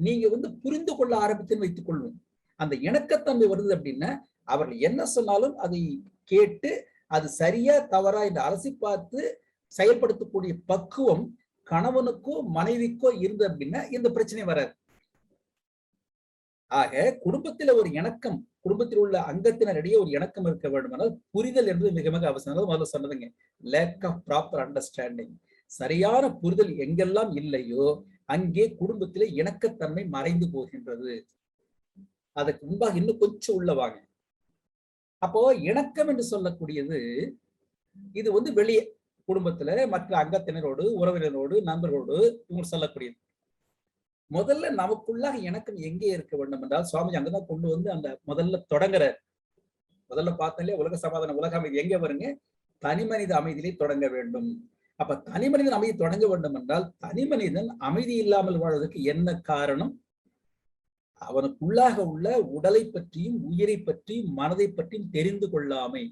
நீங்க வந்து புரிந்து கொள்ள ஆரம்பித்துன்னு வைத்துக் கொள்வோம். அந்த இணக்கத்தன்மை வருது அப்படின்னா, அவர்கள் என்ன சொன்னாலும் அதை கேட்டு அது சரியா தவறா என்று அலசி பார்த்து செயல்படுத்தக்கூடிய பக்குவம் கணவனுக்கோ மனைவிக்கோ இருந்து அப்படின்னா இந்த பிரச்சனை வராது. ஆக குடும்பத்தில் ஒரு இணக்கம், குடும்பத்தில் உள்ள அங்கத்தினரிடையே ஒரு இணக்கம் இருக்க வேண்டும் என்றால் புரிதல் என்பது மிக மிக அவசியம். முதல்ல சொன்னதுங்க, லேக் ஆஃப் ப்ராப்பர் அண்டர்ஸ்டாண்டிங். சரியான புரிதல் எங்கெல்லாம் இல்லையோ அங்கே குடும்பத்திலே இணக்கத்தன்மை மறைந்து போகின்றது. அதுக்கு முன்பாக இன்னும் கொஞ்சம் உள்ள வாங்க. அப்போ இணக்கம் என்று சொல்லக்கூடியது இது வந்து வெளியே குடும்பத்துல மற்ற அங்கத்தினரோடு, உறவினரோடு, நண்பர்களோடு இவங்க சொல்லக்கூடியது. முதல்ல நமக்குள்ளாக இணக்கம் எங்கே இருக்க வேண்டும் என்றால், சுவாமி அங்கதான் கொண்டு வந்து அந்த முதல்ல தொடங்குற. முதல்ல பார்த்தாலே உலக சமாதானம், உலக அமைதி எங்க வருங்க? தனி மனித அமைதியிலே தொடங்க வேண்டும். அப்ப தனி மனிதன் அமைதி தொடங்க வேண்டும் என்றால், தனி மனிதன் அமைதி இல்லாமல் வாழ்வதற்கு என்ன காரணம்? அவனுக்குள்ளாக உள்ள உடலை பற்றியும், உயிரை பற்றியும், மனதை பற்றியும் தெரிந்து கொள்ளாமை.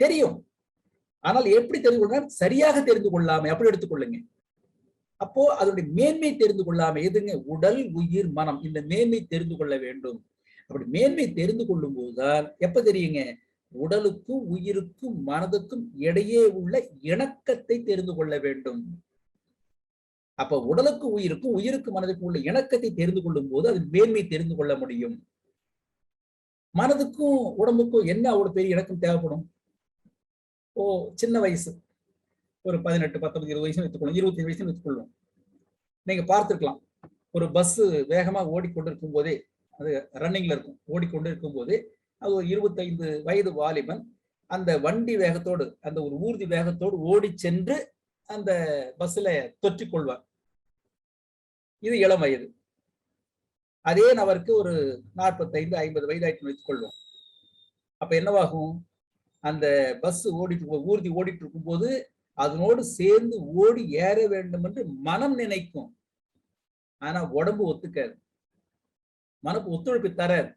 தெரியும், ஆனால் எப்படி தெரிந்து கொள்ளாம? சரியாக தெரிந்து கொள்ளாமை. அப்படி எடுத்துக்கொள்ளுங்க. அப்போ அதனுடைய மேன்மை தெரிந்து கொள்ளாம, எதுங்க? உடல், உயிர், மனம், இந்த மேன்மை தெரிந்து கொள்ள வேண்டும். அப்படி மேன்மை தெரிந்து கொள்ளும் போதுதான் எப்ப தெரியுங்க? உடலுக்கும் உயிருக்கும் மனதுக்கும் இடையே உள்ள இணக்கத்தை தெரிந்து கொள்ள வேண்டும். அப்ப உடலுக்கும் உயிருக்கும், உயிருக்கு மனதுக்கும் உள்ள இணக்கத்தை தெரிந்து கொள்ளும் போது அது மேன்மை தெரிந்து கொள்ள முடியும். மனதுக்கும் உடம்புக்கும் என்ன அவ்வளவு பெரிய இணக்கம் தேவைப்படும்? சின்ன வயசு, ஒரு 18, 19, 20 வயசு வைத்துக்கொள்ளும், 25 வயசு வைத்துக்கொள்ளும். நீங்க பார்த்திருக்கலாம், ஒரு பஸ் வேகமா ஓடிக்கொண்டிருக்கும் போதே, அது ரன்னிங்ல இருக்கும், ஓடிக்கொண்டு இருக்கும் போதே அது ஒரு 25 வயது வாலிபன் அந்த வண்டி வேகத்தோடு, அந்த ஒரு ஊர்தி வேகத்தோடு ஓடி சென்று அந்த பஸ்ல தொற்றிக் கொள்வார். இது இளம் வயது. அதே நபருக்கு ஒரு 45, 50 வயது ஆயிட்டு வைத்துக் கொள்வோம். அப்ப என்னவாகும்? அந்த பஸ் ஊர்தி ஓடிட்டு இருக்கும் போது அதனோடு சேர்ந்து ஓடி ஏற வேண்டும் என்று மனம் நினைக்கும். ஆனா உடம்பு ஒத்துக்காது, மனப்பு ஒத்துழைப்பு தராது.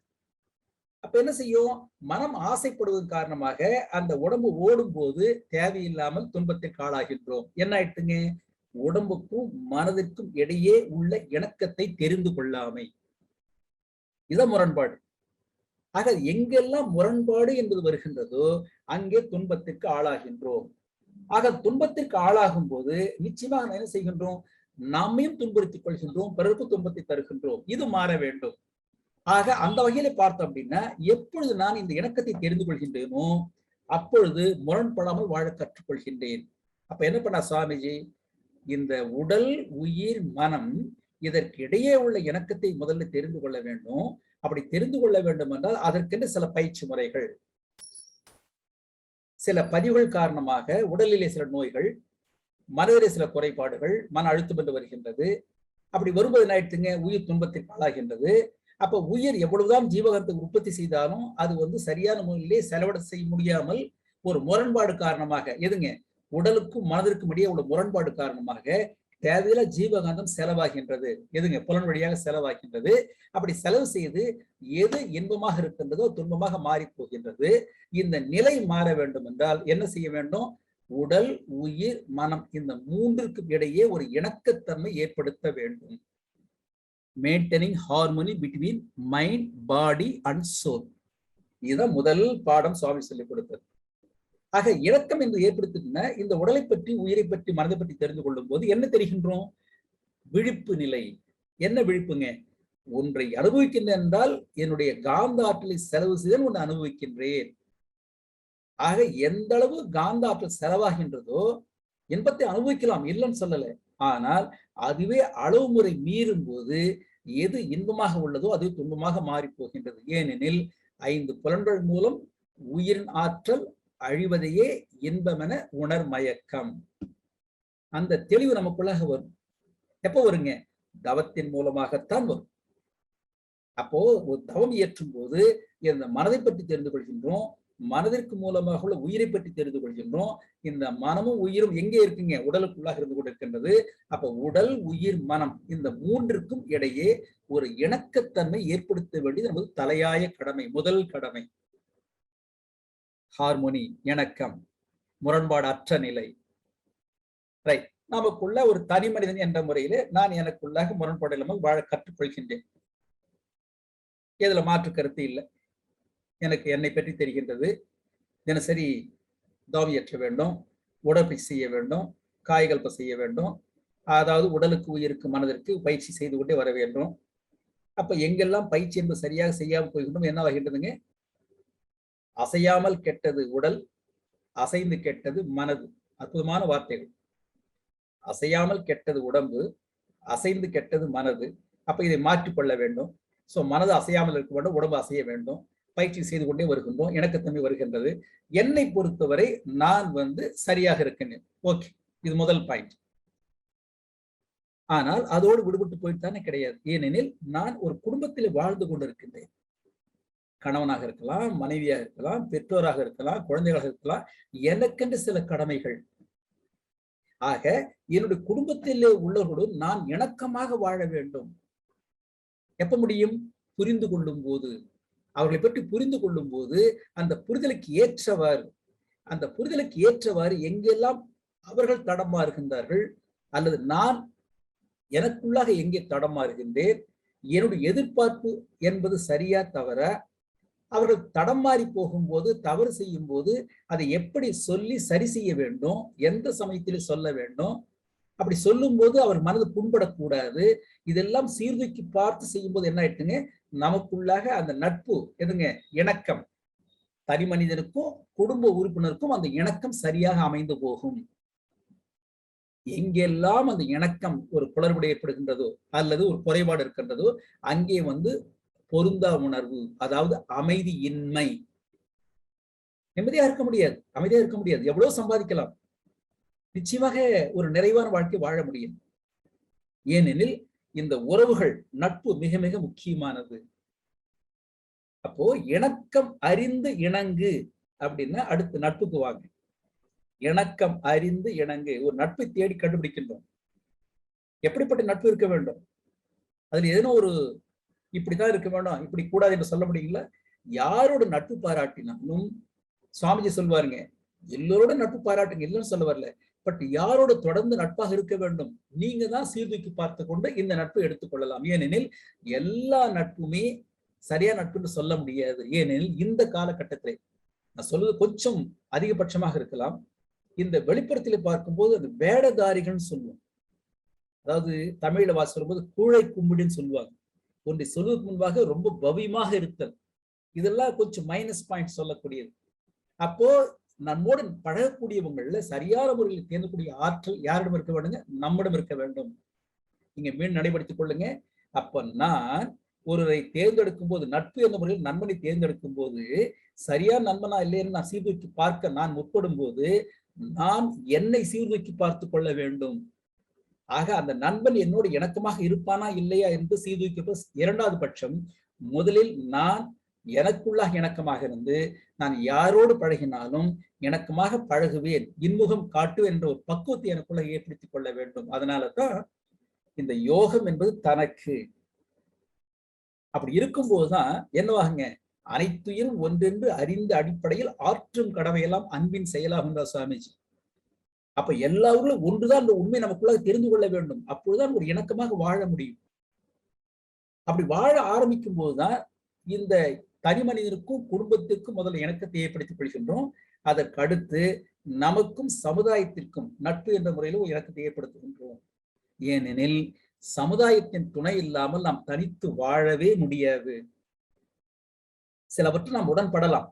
அப்ப என்ன செய்யும்? மனம் ஆசைப்படுவதன் காரணமாக அந்த உடம்பு ஓடும் போது தேவையில்லாமல் துன்பத்திற்கு ஆளாகின்றோம். என்ன ஆயிட்டுங்க? உடம்புக்கும் மனதிற்கும் இடையே உள்ள இணக்கத்தை தெரிந்து கொள்ளாமை. இத முரண்பாடு. ஆக எங்கெல்லாம் முரண்பாடு என்பது வருகின்றதோ அங்கே துன்பத்திற்கு ஆளாகின்றோம். ஆக துன்பத்திற்கு ஆளாகும் போது நிச்சயமாக என்ன செய்கின்றோம்? நம்மையும் துன்புறுத்திக் கொள்கின்றோம், பிறருக்கும் துன்பத்தை தருகின்றோம். இது மாற வேண்டும். ஆக அந்த வகையில பார்த்தோம் அப்படின்னா, எப்பொழுது நான் இந்த இணக்கத்தை தெரிந்து கொள்கின்றேனோ அப்பொழுது முரண்படாமல் வாழ கற்றுக்கொள்கின்றேன். அப்ப என்ன பண்ண சுவாமிஜி, இந்த உடல், உயிர், மனம் இதற்கு இடையே உள்ள இணக்கத்தை முதல்ல தெரிந்து கொள்ள வேண்டும். அப்படி தெரிந்து கொள்ள வேண்டும் என்றால் அதற்கென்று சில பயிற்சி முறைகள், சில பதிவுகள் காரணமாக உடலிலே சில நோய்கள், மனதிலே சில குறைபாடுகள், மன அழுத்தம் என்று வருகின்றது. அப்படி வரும்போது என்ன ஆயிடுச்சுங்க, உயிர் துன்பத்திற்கு ஆளாகின்றது. அப்ப உயிர் எவ்வளவுதான் ஜீவகத்தை உற்பத்தி செய்தாலும் அது சரியான முறையிலே செலவிட செய்ய முடியாமல் ஒரு முரண்பாடு காரணமாக, எதுங்க, உடலுக்கும் மனதிற்கும் இடையே உள்ள முரண்பாடு காரணமாக தேவையில்ல ஜீவகாந்தம் செலவாகின்றது. எதுங்க, புலன் வழியாக செலவாகின்றது. அப்படி செலவு செய்து எது இன்பமாக இருக்கின்றதோ துன்பமாக மாறி போகின்றது. இந்த நிலை மாற வேண்டும் என்றால் என்ன செய்ய வேண்டும்? உடல், உயிர், மனம் இந்த மூன்றுக்கும் இடையே ஒரு இணக்கத்தன்மை ஏற்படுத்த வேண்டும். Maintaining harmony between mind, body and soul. இதுதான் முதல் பாடம் சுவாமி சொல்லிக் கொடுத்தது. ஆக இணக்கம் என்று ஏற்படுத்தின இந்த உடலை பற்றி, உயிரை பற்றி, மனதை பற்றி தெரிந்து கொள்ளும் போது என்ன தெரிகின்றோம்? விழிப்பு நிலை. என்ன விழிப்புங்க? ஒன்றை அனுபவிக்கின்றேன் என்றால் என்னுடைய காந்த ஆற்றலை செலவு செய்து ஒன்று அனுபவிக்கின்றேன். ஆக எந்த அளவு காந்த ஆற்றல் செலவாகின்றதோ இன்பத்தை அனுபவிக்கலாம், இல்லைன்னு சொல்லல. ஆனால் அதுவே அளவு முறை மீறும் போது எது இன்பமாக உள்ளதோ அது துன்பமாக மாறி போகின்றது. ஏனெனில் 5 புலன்கள் மூலம் உயிரின் ஆற்றல் அழிவதையே இன்பமென உணர் மயக்கம். அந்த தெளிவு நமக்குள்ளாக வரும். எப்ப வருங்க? தவத்தின் மூலமாகத்தான் வரும். அப்போ ஒரு தவம் இயற்றும் போது இந்த மனதை பற்றி தெரிந்து கொள்கின்றோம், மனதிற்கு மூலமாக உள்ள உயிரை பற்றி தெரிந்து கொள்கின்றோம். இந்த மனமும் உயிரும் எங்கே இருக்குங்க? உடலுக்குள்ளாக இருந்து கொண்டிருக்கின்றது. அப்ப உடல், உயிர், மனம் இந்த மூன்றுக்கும் இடையே ஒரு இணக்கத்தன்மை ஏற்படுத்த வேண்டியது நமது தலையாய கடமை, முதல் கடமை. ஹார்மோனி, இணக்கம், முரண்பாடு அற்ற நிலை. ரைட். நமக்குள்ள ஒரு தனி மனிதன் என்ற முறையில நான் எனக்குள்ளாக முரண்பாடு இல்லாமல் வாழ கற்றுக்கொள்கின்றேன். இதுல மாற்று கருத்து இல்லை. எனக்கு என்னை பற்றி தெரிகின்றது. தினசரி தவம் இயற்ற வேண்டும், உடற்பயிற்சி செய்ய வேண்டும், காய்கல்பம் செய்ய வேண்டும். அதாவது உடலுக்கு, உயிருக்கு, மனதிற்கு பயிற்சி செய்து கொண்டே வர வேண்டும். அப்ப எங்கெல்லாம் பயிற்சி என்பது சரியாக செய்யாமல் போகின்றோம் என்ன ஆகின்றதுங்க? அசையாமல் கெட்டது உடல், அசைந்து கெட்டது மனது. அற்புதமான வார்த்தைகள். அசையாமல் கெட்டது உடம்பு, அசைந்து கெட்டது மனது. அப்ப இதை மாற்றிக்கொள்ள வேண்டும். சோ மனது அசையாமல் இருக்க வேண்டும், உடம்பு அசைய வேண்டும். பயிற்சி செய்து கொண்டே வருகின்றோம், இணக்கத்தன்மை வருகின்றது. என்னை பொறுத்தவரை நான் சரியாக இருக்கின்றேன். ஓகே, இது முதல் பாயிண்ட். ஆனால் அதோடு விடுபட்டு போயிட்டானே கிடையாது. ஏனெனில் நான் ஒரு குடும்பத்தில் வாழ்ந்து கொண்டிருக்கின்றேன். கணவனாக இருக்கலாம், மனைவியாக இருக்கலாம், பெற்றோராக இருக்கலாம், குழந்தைகளாக இருக்கலாம். எனக்கென்று சில கடமைகள். ஆக என்னுடைய குடும்பத்திலே உள்ளவர்களோடு நான் இணக்கமாக வாழ வேண்டும். எப்ப முடியும்? புரிந்து கொள்ளும் போது, அவர்களை பற்றி புரிந்து கொள்ளும் போது, அந்த புரிதலுக்கு ஏற்றவாறு எங்கெல்லாம் அவர்கள் தடமாறுகின்றார்கள் அல்லது நான் எனக்குள்ளாக எங்கே தடமாறுகின்றேன், என்னுடைய எதிர்பார்ப்பு என்பது சரியா தவறா, அவர்கள் தடம் மாறி போகும்போது, தவறு செய்யும் போது அதை எப்படி சொல்லி சரி செய்ய வேண்டும், எந்த சமயத்திலே சொல்ல வேண்டும், அப்படி சொல்லும் போது அவர் மனது புண்படக்கூடாது. இதெல்லாம் சீர்தூக்கி பார்த்து செய்யும் போது என்ன ஆயிட்டுங்க, நமக்குள்ளாக அந்த நட்பு, எதுங்க, இணக்கம், தனி மனிதனுக்கும் குடும்ப உறுப்பினருக்கும் அந்த இணக்கம் சரியாக அமைந்து போகும். எங்கெல்லாம் அந்த இணக்கம் ஒரு குளறுபடி ஏற்படுகின்றதோ அல்லது ஒரு குறைபாடு இருக்கின்றதோ அங்கே பொருந்தா உணர்வு, அதாவது அமைதியின்மை. நிம்மதியா இருக்க முடியாது, அமைதியா இருக்க முடியாது. எவ்வளவு சம்பாதிக்கலாம், நிச்சயமாக ஒரு நிறைவான வாழ்க்கை வாழ முடியும். ஏனெனில் இந்த உறவுகள், நட்பு மிக மிக முக்கியமானது. அப்போ இணக்கம் அறிந்து இணங்கு அப்படின்னா அடுத்து நட்புக்கு வாங்க. இணக்கம் அறிந்து இணங்கு. ஒரு நட்பை தேடி கண்டுபிடிக்கின்றோம். எப்படிப்பட்ட நட்பு இருக்க வேண்டும்? அதுல ஏதோ ஒரு இப்படித்தான் இருக்க வேண்டும், இப்படி கூடாது என்று சொல்ல முடியுங்களா? யாரோட நட்பு பாராட்டினாலும் சுவாமிஜி சொல்வாருங்க, எல்லோரோட நட்பு பாராட்டுங்க, இல்லைன்னு சொல்ல வரல. பட் யாரோட தொடர்ந்து நட்பாக இருக்க வேண்டும், நீங்க தான் சீர்தூக்கி பார்த்து கொண்டு இந்த நட்பை எடுத்துக்கொள்ளலாம். ஏனெனில் எல்லா நட்புமே சரியா நட்புன்னு சொல்ல முடியாது. ஏனெனில் இந்த காலகட்டத்திலே நான் சொல்வது கொஞ்சம் அதிகபட்சமாக இருக்கலாம். இந்த வெளிப்புறத்தில் பார்க்கும்போது அது வேடதாரிகள்னு சொல்லுவோம். அதாவது தமிழ்ல சொல்லும்போது கூழை கும்பிடுன்னு சொல்லுவாங்க. ஒன்றை சொல்வதற்கு முன்பாக ரொம்ப பவ்யமாக இருத்தல், இதெல்லாம் கொஞ்சம் மைனஸ் பாயிண்ட் சொல்லக்கூடியது. அப்போ நம்மோடு பழகக்கூடியவங்கள்ல சரியான முறையில் தேர்ந்தக்கூடிய ஆற்றல் யாரிடம் இருக்க வேண்டுங்க? நம்மிடம் இருக்க வேண்டும். நீங்க மீண்டும் நடைபெடுத்திக் கொள்ளுங்க. அப்ப நான் ஒருவரை தேர்ந்தெடுக்கும் போது, நட்பு என்ற முறையில் நண்பனை தேர்ந்தெடுக்கும் போது, சரியான நண்பனா இல்லைன்னு நான் சீர்தூக்கி பார்க்க நான் முற்படும் போது, நான் என்னை சீர்தூக்கி பார்த்துக் கொள்ள வேண்டும். ஆக அந்த நண்பன் என்னோடு இணக்கமாக இருப்பானா இல்லையா என்று சீர்தூக்கி இரண்டாவது பட்சம், முதலில் நான் எனக்குள்ளாக இணக்கமாக இருந்து நான் யாரோடு பழகினாலும் இணக்கமாக பழகுவேன், இன்முகம் காட்டுவேன் என்ற ஒரு பக்குவத்தை எனக்குள்ள ஏற்படுத்திக் கொள்ள வேண்டும். அதனாலதான் இந்த யோகம் என்பது தனக்கு. அப்படி இருக்கும்போதுதான் என்னவாகுங்க, அனைத்துயிரும் ஒன்றென்று அறிந்த அடிப்படையில் ஆற்றும் கடமையெல்லாம் அன்பின் செயலாகின்றார் சுவாமிஜி. அப்ப எல்லாரும் ஒன்றுதான் இந்த உண்மை நமக்குள்ளாக தெரிந்து கொள்ள வேண்டும். அப்பொழுதுதான் ஒரு இணக்கமாக வாழ முடியும். அப்படி வாழ ஆரம்பிக்கும் போதுதான் இந்த தனி மனிதனுக்கும் குடும்பத்திற்கும் முதல்ல இணக்கத்தை ஏற்படுத்திக் கொள்கின்றோம். அதற்கு அடுத்து நமக்கும் சமுதாயத்திற்கும் நட்பு என்ற முறையில் ஒரு இணக்கத்தை ஏற்படுத்துகின்றோம். ஏனெனில் சமுதாயத்தின் துணை இல்லாமல் நாம் தனித்து வாழவே முடியாது. சிலவற்று நாம் உடன்படலாம்,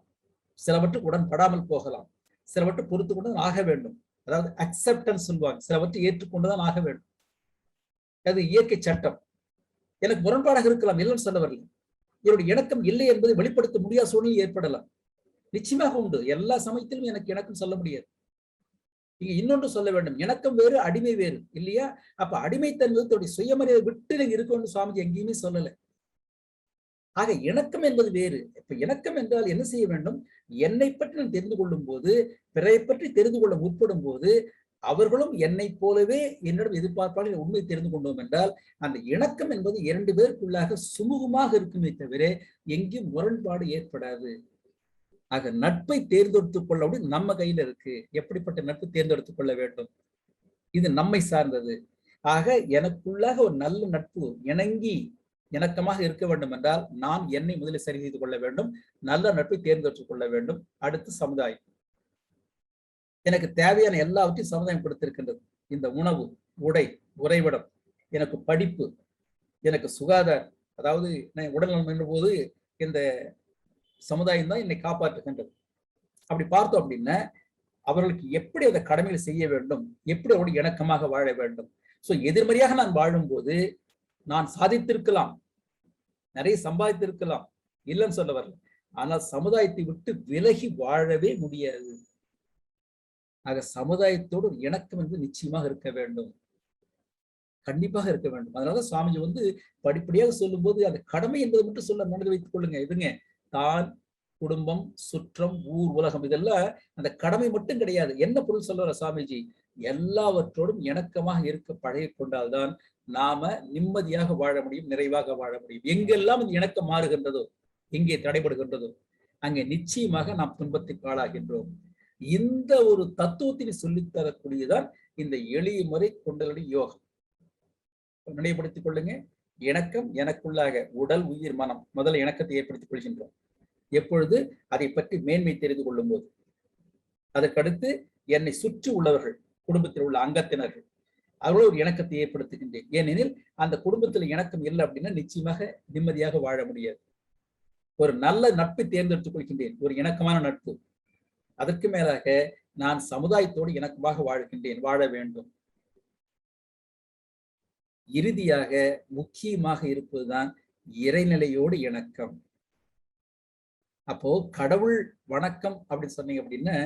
சிலவற்றுக்கு உடன்படாமல் போகலாம், சிலவற்றை பொறுத்து கொண்டு ஆக வேண்டும். அதாவது அக்செப்டன்ஸ் சொல்லுவாங்க, சிலவற்றை ஏற்றுக்கொண்டுதான் ஆக வேண்டும். அது இயற்கை சட்டம். எனக்கு முரண்பாடாக இருக்கலாம், இல்லைன்னு சொல்ல வரல. என்னுடைய இணக்கம் இல்லை என்பதை வெளிப்படுத்த முடியாத சூழ்நிலை ஏற்படலாம். நிச்சயமாக உண்டு. எல்லா சமயத்திலும் எனக்கு இணக்கம் சொல்ல முடியாது. நீங்க இன்னொன்று சொல்ல வேண்டும், இணக்கம் வேறு அடிமை வேறு இல்லையா? அப்ப அடிமைத்தன்மை தன்னுடைய சுயமரியாதை விட்டு நீங்க இருக்கணும்னு சுவாமிஜி எங்கேயுமே சொல்லல. ஆக இணக்கம் என்பது வேறு. இப்ப இணக்கம் என்றால் என்ன செய்ய வேண்டும்? என்னை பற்றி நான் தெரிந்து கொள்ளும் போது, பிறரை பற்றி தெரிந்து கொள்ள முற்படும் போது, அவர்களும் என்னை போலவே என்னிடம் எதிர்பார்ப்பார்கள் உண்மை தெரிந்து கொண்டோம் என்றால், அந்த இணக்கம் என்பது இரண்டு பேருக்குள்ளாக சுமூகமாக இருக்குமே தவிர எங்கேயும் முரண்பாடு ஏற்படாது. ஆக நட்பை தேர்ந்தெடுத்துக் கொள்ள நம்ம கையில இருக்கு. எப்படிப்பட்ட நட்பு தேர்ந்தெடுத்துக் கொள்ள வேண்டும், இது நம்மை சார்ந்தது. ஆக எனக்குள்ளாக ஒரு நல்ல நட்பு இணங்கி இணக்கமாக இருக்க வேண்டும் என்றால் நான் என்னை முதலில் சரி செய்து கொள்ள வேண்டும், நல்ல நட்பை தேர்ந்தெடுத்துக் கொள்ள வேண்டும். அடுத்து சமுதாயம். எனக்கு தேவையான எல்லாவற்றையும் சமுதாயம் கொடுத்திருக்கின்றது. இந்த உணவு, உடை, உறைவிடம், எனக்கு படிப்பு, எனக்கு சுகாதாரம், அதாவது உடல்நலம் என்ற போது இந்த சமுதாயம் தான் என்னை காப்பாற்றுகின்றது. அப்படி பார்த்தோம் அப்படின்னா அவர்களுக்கு எப்படி அந்த கடமைகளை செய்ய வேண்டும், எப்படி அவரோடு இணக்கமாக வாழ வேண்டும். சோ எதிர்மறையாக நான் வாழும் போது நான் சாதித்திருக்கலாம், நிறைய சம்பாதித்திருக்கலாம், இல்லைன்னு சொல்ல வரல. ஆனால் சமுதாயத்தை விட்டு விலகி வாழவே முடியாது. ஆக சமுதாயத்தோடு ஒரு இணக்கம் என்பது நிச்சயமாக இருக்க வேண்டும், கண்டிப்பாக இருக்க வேண்டும். அதனாலதான் சுவாமிஜி படிப்படியாக சொல்லும் போது அந்த கடமை என்பதை மட்டும் சொல்ல மனதில் வைத்துக் கொள்ளுங்க. இதுங்க தான், குடும்பம், சுற்றம், ஊர், உலகம், இதெல்லாம் அந்த கடமை மட்டும் கிடையாது. என்ன பொருள் சொல்ற சுவாமிஜி? எல்லாவற்றோடும் இணக்கமாக இருக்க பழகி கொண்டால்தான் நாம நிம்மதியாக வாழ முடியும், நிறைவாக வாழ முடியும். எங்கெல்லாம் இந்த இணக்கம் மாறுகின்றதோ, எங்கே தடைபடுகின்றதோ அங்கே நிச்சயமாக நாம் துன்பத்துக்கு ஆளாகின்றோம். இந்த ஒரு தத்துவத்தினை சொல்லித்தரக்கூடியதான் இந்த எளிய முறை கொண்டலுடைய யோகம். நினைவுபடுத்திக் கொள்ளுங்க. இணக்கம் எனக்குள்ளாக உடல், உயிர், மனம் முதல்ல இணக்கத்தை ஏற்படுத்திக் கொள்கின்றோம். எப்பொழுது அதை பற்றி மேன்மை தெரிந்து கொள்ளும் போது. அதற்கடுத்து என்னை சுற்றி உள்ளவர்கள், குடும்பத்தில் உள்ள அங்கத்தினர்கள், அவர்களோடு ஒரு இணக்கத்தை ஏற்படுத்துகின்றேன். ஏனெனில் அந்த குடும்பத்தில் இணக்கம் இல்லை அப்படின்னா நிச்சயமாக நிம்மதியாக வாழ முடியாது. ஒரு நல்ல நட்பை தேர்ந்தெடுத்துக் கொள்கின்றேன், ஒரு இணக்கமான நட்பு. அதற்கு மேலாக நான் சமுதாயத்தோடு இணக்கமாக வாழ்கின்றேன், வாழ வேண்டும். இறுதியாக முக்கியமாக இருப்பதுதான் இறைநிலையோடு இணக்கம். அப்போ கடவுள் வணக்கம் அப்படின்னு சொன்னீங்க அப்படின்னா,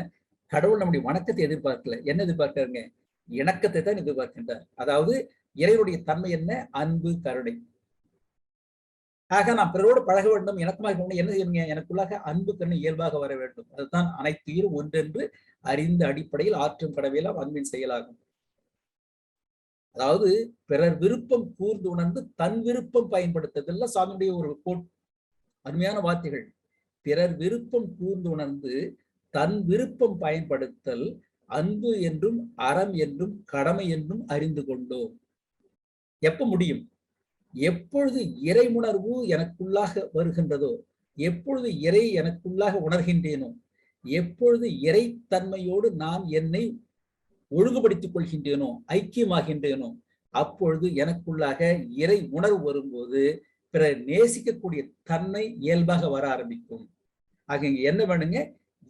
கடவுள் நம்முடைய வணக்கத்தை எதிர்பார்க்கல, என்ன எதிர்பார்க்கிறாருங்க? இணக்கத்தை தான் எதிர்பார்க்கின்றார். அதாவது இறைவனுடைய தன்மை என்ன? அன்பு, கருணை. ஆக நான் பிறரோடு பழக வேண்டும், இணக்கமாக என்ன செய்யுங்க? எனக்குள்ளாக அன்பு, கருணை இயல்பாக வர வேண்டும். அதுதான் அனைத்துயிரும் ஒன்றென்று அறிந்த அடிப்படையில் ஆற்றும் கடமையெல்லாம் அன்பின் செயலாகும். அதாவது பிறர் விருப்பம் கூர்ந்து உணர்ந்து தன் விருப்பம் பயன்படுத்துதெல்லாம் சாமியுடைய ஒரு அருமையான வார்த்தைகள். பிறர் விருப்பம் கூர்ந்து உணர்ந்து தன் விருப்பம் பயன்படுத்தல் அன்பு என்றும் அறம் என்றும் கடமை என்றும் அறிந்து கொண்டோம். எப்ப முடியும்? எப்பொழுது இறை உணர்வு எனக்குள்ளாக வருகின்றதோ, எப்பொழுது இறை எனக்குள்ளாக உணர்கின்றேனோ, எப்பொழுது இறை தன்மையோடு நான் என்னை ஒழுங்குபடுத்திக் கொள்கின்றேனோ, ஐக்கியமாகின்றேனோ, அப்பொழுது எனக்குள்ளாக இறை உணர்வு வரும்போது பிறர் நேசிக்கக்கூடிய தன்மை இயல்பாக வர ஆரம்பிக்கும். ஆக இங்க என்ன வேணுங்க?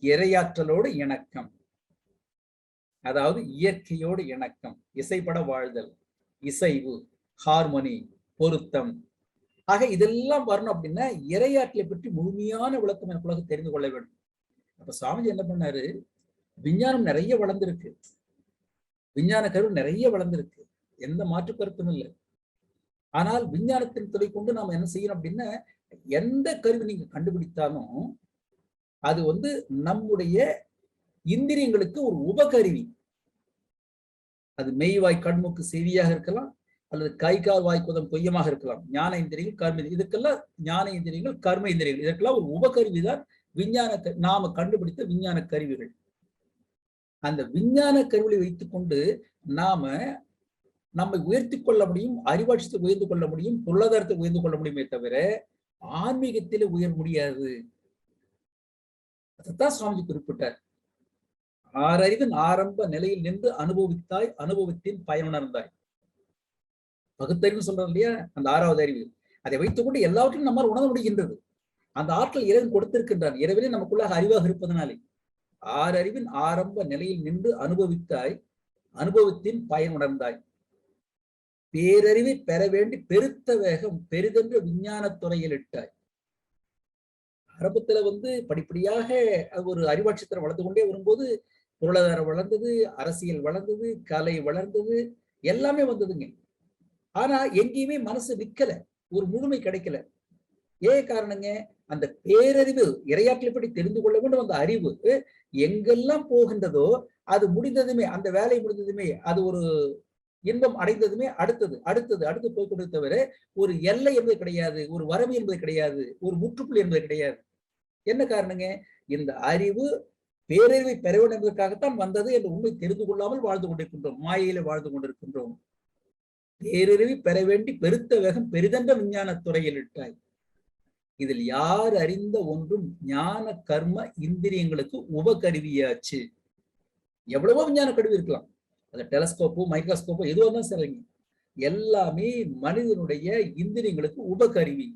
இறையாற்றலோடு இணக்கம், அதாவது இயற்கையோடு இணக்கம், இசைப்பட வாழ்தல், இசைவு, ஹார்மோனி, பொருத்தம். ஆக இதெல்லாம் வரணும் அப்படின்னா இறையாற்றலை பற்றி முழுமையான விளக்கம் எனக்குள்ளாக தெரிந்து கொள்ள வேண்டும். அப்ப சுவாமிஜி என்ன பண்ணாரு? விஞ்ஞானம் நிறைய வளர்ந்திருக்கு, விஞ்ஞான கருவி நிறைய வளர்ந்திருக்கு, எந்த மாற்று கருத்தும் இல்லை. ஆனால் விஞ்ஞானத்தின் துறை கொண்டு நாம என்ன செய்யணும் அப்படின்னா, எந்த கருவி நீங்க கண்டுபிடித்தாலும் அது நம்முடைய இந்திரியங்களுக்கு ஒரு உபகருவி. அது மெய்வாய் கண்மூக்கு செவியாக இருக்கலாம், அல்லது கை கால் வாய் குதம் கொய்யமாக இருக்கலாம். ஞான இந்திரியங்கள், கர்ம, இதுக்கெல்லாம் ஞான இந்திரியங்கள், கர்ம இந்திரியங்கள், இதற்கெல்லாம் ஒரு உபகருவி தான் நாம கண்டுபிடித்த விஞ்ஞான கருவிகள். அந்த விஞ்ஞான கருவியை வைத்துக் கொண்டு நாம நம்மை உயர்த்தி கொள்ள முடியும், அறிவாட்சியத்தை உயர்ந்து கொள்ள முடியும், பொருளாதாரத்தை உயர்ந்து கொள்ள முடியுமே தவிர ஆன்மீகத்திலே உயர முடியாது. அதைத்தான் சுவாமிஜி குறிப்பிட்டார். ஆறறிவின் ஆரம்ப நிலையில் நின்று அனுபவித்தாய், அனுபவத்தின் பயனுணர்ந்தாய். பகுத்தறிவு சொல்றோம் இல்லையா, அந்த 6வது அறிவு. அதை வைத்துக் கொண்டு எல்லாவற்றையும் நம்மால் உணர முடிகின்றது. அந்த ஆற்றல் இறைவன் கொடுத்திருக்கின்றான், இறைவனே நமக்குள்ளாக அறிவாக இருப்பதனாலே. 6 அறிவின் ஆரம்ப நிலையில் நின்று அனுபவித்தாய், அனுபவத்தின் பயன் உணர்ந்தாய். பேரறிவை பெற வேண்டி பெருத்த வேகம் பெரிதென்ற விஞ்ஞான துறையில் இட்டாய். ஆரம்பத்துல படிப்படியாக ஒரு அறிவாட்சித்திரம் வளர்ந்து கொண்டே வரும்போது பொருளாதாரம் வளர்ந்தது, அரசியல் வளர்ந்தது, கலை வளர்ந்தது, எல்லாமே வந்ததுங்க. ஆனா எங்கேயுமே மனசு நிக்கல, ஒரு முழுமை கிடைக்கல. ஏன் காரணங்க? அந்த பேரறிவு, இறையாற்றலை பற்றி தெரிந்து கொள்ள வேண்டும் அந்த அறிவு எங்கெல்லாம் போகின்றதோ அது முடிந்ததுமே, அந்த வேலை முடிந்ததுமே, அது ஒரு இன்பம் அடைந்ததுமே அடுத்தது அடுத்தது அடுத்து போய் கொண்டு தவிர ஒரு எல்லை என்பது கிடையாது, ஒரு வரம்பு என்பது கிடையாது, ஒரு முற்றுப்புள்ளி என்பது கிடையாது. என்ன காரணங்க? இந்த அறிவு பேரறிவை பெற வேண்டும் என்பதற்காகத்தான் வந்தது என்ற உண்மை தெரிந்து கொள்ளாமல் வாழ்ந்து கொண்டிருக்கின்றோம், மாயையில வாழ்ந்து கொண்டிருக்கின்றோம். பேரறிவை பெற வேண்டி பெருத்த வேகம் பெரிதென்ற விஞ்ஞான துறையில் இட்டாய். இதில் யார் அறிந்த ஒன்றும் ஞான கர்ம இந்திரியங்களுக்கு உபகருவியாச்சு. எவ்வளவோ விஞ்ஞான கருவி இருக்கலாம், அது டெலஸ்கோப்போ மைக்ரோஸ்கோப்போ எதுவாக தான் சரிங்க, எல்லாமே மனிதனுடைய இந்திரியங்களுக்கு உபகருவி.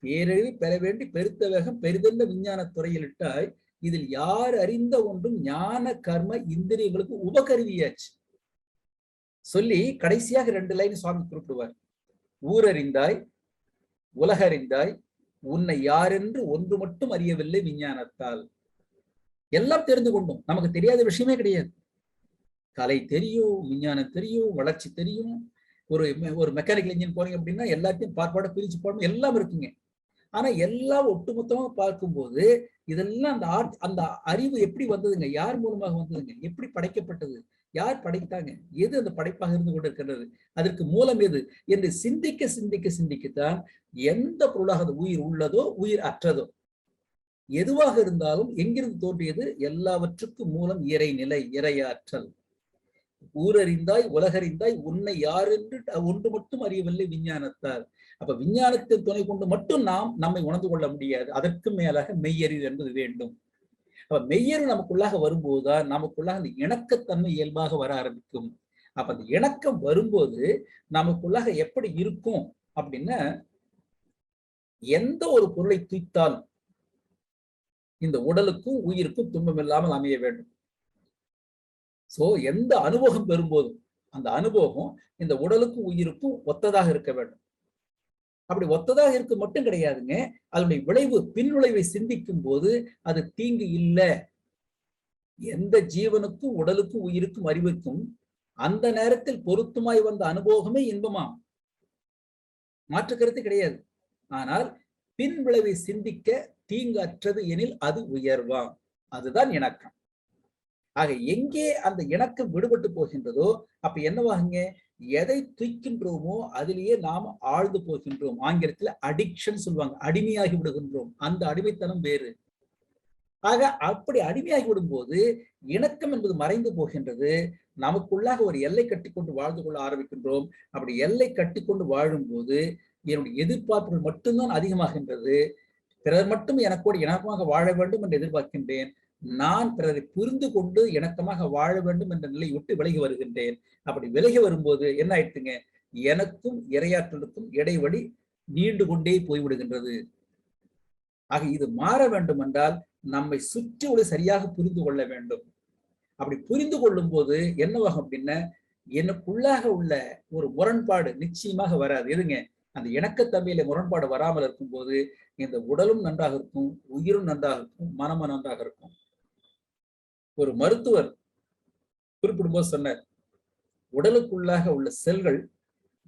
பேரறிவை பெற வேண்டி பெருத்த வேகம் பெரிதென்ற விஞ்ஞான துறையில் இட்டாய். இதில் யார் அறிந்த ஒன்றும் ஞான கர்ம இந்திரியங்களுக்கு உபகருவியாச்சு சொல்லி கடைசியாக 2 லைன் சுவாமி குறிப்பிடுவார். ஊரறிந்தாய், உலகறிந்தாய், உன்னை யாரென்று ஒன்று மட்டும் அறியவில்லை விஞ்ஞானத்தால். எல்லாம் தெரிந்து கொண்டோம், நமக்கு தெரியாத விஷயமே கிடையாது. கலை தெரியும், விஞ்ஞானம் தெரியும், வளர்ச்சி தெரியும். ஒரு மெக்கானிக்கல் இன்ஜின் போறீங்க அப்படின்னா எல்லாத்தையும் பார்ப்பாட பிரிச்சு போடணும், எல்லாம் இருக்குங்க. ஆனா எல்லாம் ஒட்டுமொத்தமா பார்க்கும்போது இதெல்லாம் அந்த அறிவு எப்படி வந்ததுங்க? யார் மூலமாக வந்ததுங்க? எப்படி படைக்கப்பட்டது? யார் படைத்தாங்க? எது அந்த படைப்பாக இருந்து கொண்டிருக்கின்றது? அதற்கு மூலம் எது என்று சிந்திக்க சிந்திக்க சிந்திக்கத்தான் எந்த பொருளாக அந்த உயிர் உள்ளதோ உயிர் அற்றதோ எதுவாக இருந்தாலும் எங்கிருந்து தோன்றியது? எல்லாவற்றுக்கும் மூலம் இறைநிலை, இறையாற்றல். ஊரறிந்தாய், உலகறிந்தாய், உன்னை யார் என்று ஒன்று மட்டும் அறியவில்லை விஞ்ஞானத்தால். அப்ப விஞ்ஞானத்தின் துணை கொண்டு மட்டும் நாம் நம்மை உணர்ந்து கொள்ள முடியாது, அதற்கு மேலாக மெய்யறிவு என்பது வேண்டும். அப்ப மெய்யறிவு நமக்குள்ளாக வரும்போதுதான் நமக்குள்ளாக அந்த இணக்கத்தன்மை இயல்பாக வர ஆரம்பிக்கும். அப்ப அந்த இணக்கம் வரும்போது நமக்குள்ளாக எப்படி இருக்கும் அப்படின்னா, எந்த ஒரு பொருளை தூய்த்தாலும் இந்த உடலுக்கும் உயிருக்கும் துன்பம் இல்லாமல் அமைய வேண்டும். சோ எந்த அனுபவம் பெறும்போதும் அந்த அனுபவம் இந்த உடலுக்கும் உயிருக்கும் ஒத்ததாக இருக்க வேண்டும். அப்படி ஒத்ததாக இருக்க மட்டும் கிடையாதுங்க, அதனுடைய விளைவு, பின் விளைவை சிந்திக்கும் போது அது தீங்கு இல்லை. எந்த ஜீவனுக்கும் உடலுக்கும் உயிருக்கும் அறிவுக்கும் அந்த நேரத்தில் பொருத்தமாய் வந்த அனுபவமே இன்பமாம், மாற்று கருத்து கிடையாது. ஆனால் பின் விளைவை சிந்திக்க தீங்கு அற்றது எனில் அது உயர்வாம். அதுதான் இணக்கம். ஆக எங்கே அந்த இணக்கம் விடுபட்டு போகின்றதோ அப்ப என்னவாகுங்க? எதை தூய்க்கின்றோமோ அதிலேயே நாம் ஆழ்ந்து போகின்றோம். ஆங்கிலத்துல அடிக்ஷன் சொல்லுவாங்க, அடிமையாகி விடுகின்றோம். அந்த அடிமைத்தனம் வேறு. ஆக அப்படி அடிமையாகி விடும்போது இணக்கம் என்பது மறைந்து போகின்றது. நமக்குள்ளாக ஒரு எல்லை கட்டிக்கொண்டு வாழ்ந்து கொள்ள ஆரம்பிக்கின்றோம். அப்படி எல்லை கட்டிக்கொண்டு வாழும்போது என்னுடைய எதிர்பார்ப்புகள் மட்டும்தான் அதிகமாகின்றது. பிறர் மட்டும் எனக்கோடு இணக்கமாக வாழ வேண்டும் என்று எதிர்பார்க்கின்றேன். நான் பிறரை புரிந்து கொண்டு இணக்கமாக வாழ வேண்டும் என்ற நிலையை விட்டு விலகி வருகின்றேன். அப்படி விலகி வரும்போது என்ன ஆயிடுச்சுங்க? எனக்கும் இறையாற்றலுக்கும் இடைவெளி நீண்டு கொண்டே போய்விடுகின்றது. ஆக இது மாற வேண்டும் என்றால் நம்மை சுற்றி உள்ள சரியாக புரிந்து கொள்ள வேண்டும். அப்படி புரிந்து கொள்ளும் போது என்னவாகும் அப்படின்னா, எனக்குள்ளாக உள்ள ஒரு முரண்பாடு நிச்சயமாக வராது. எதுங்க, அந்த இணக்கத்தன்மையில முரண்பாடு வராமல் இருக்கும் போது இந்த உடலும் நன்றாக இருக்கும், உயிரும் நன்றாக இருக்கும், மனமும் நன்றாக இருக்கும். ஒரு மருத்துவர் குறிப்பிடும்போது சொன்னார், உடலுக்குள்ளாக உள்ள செல்கள்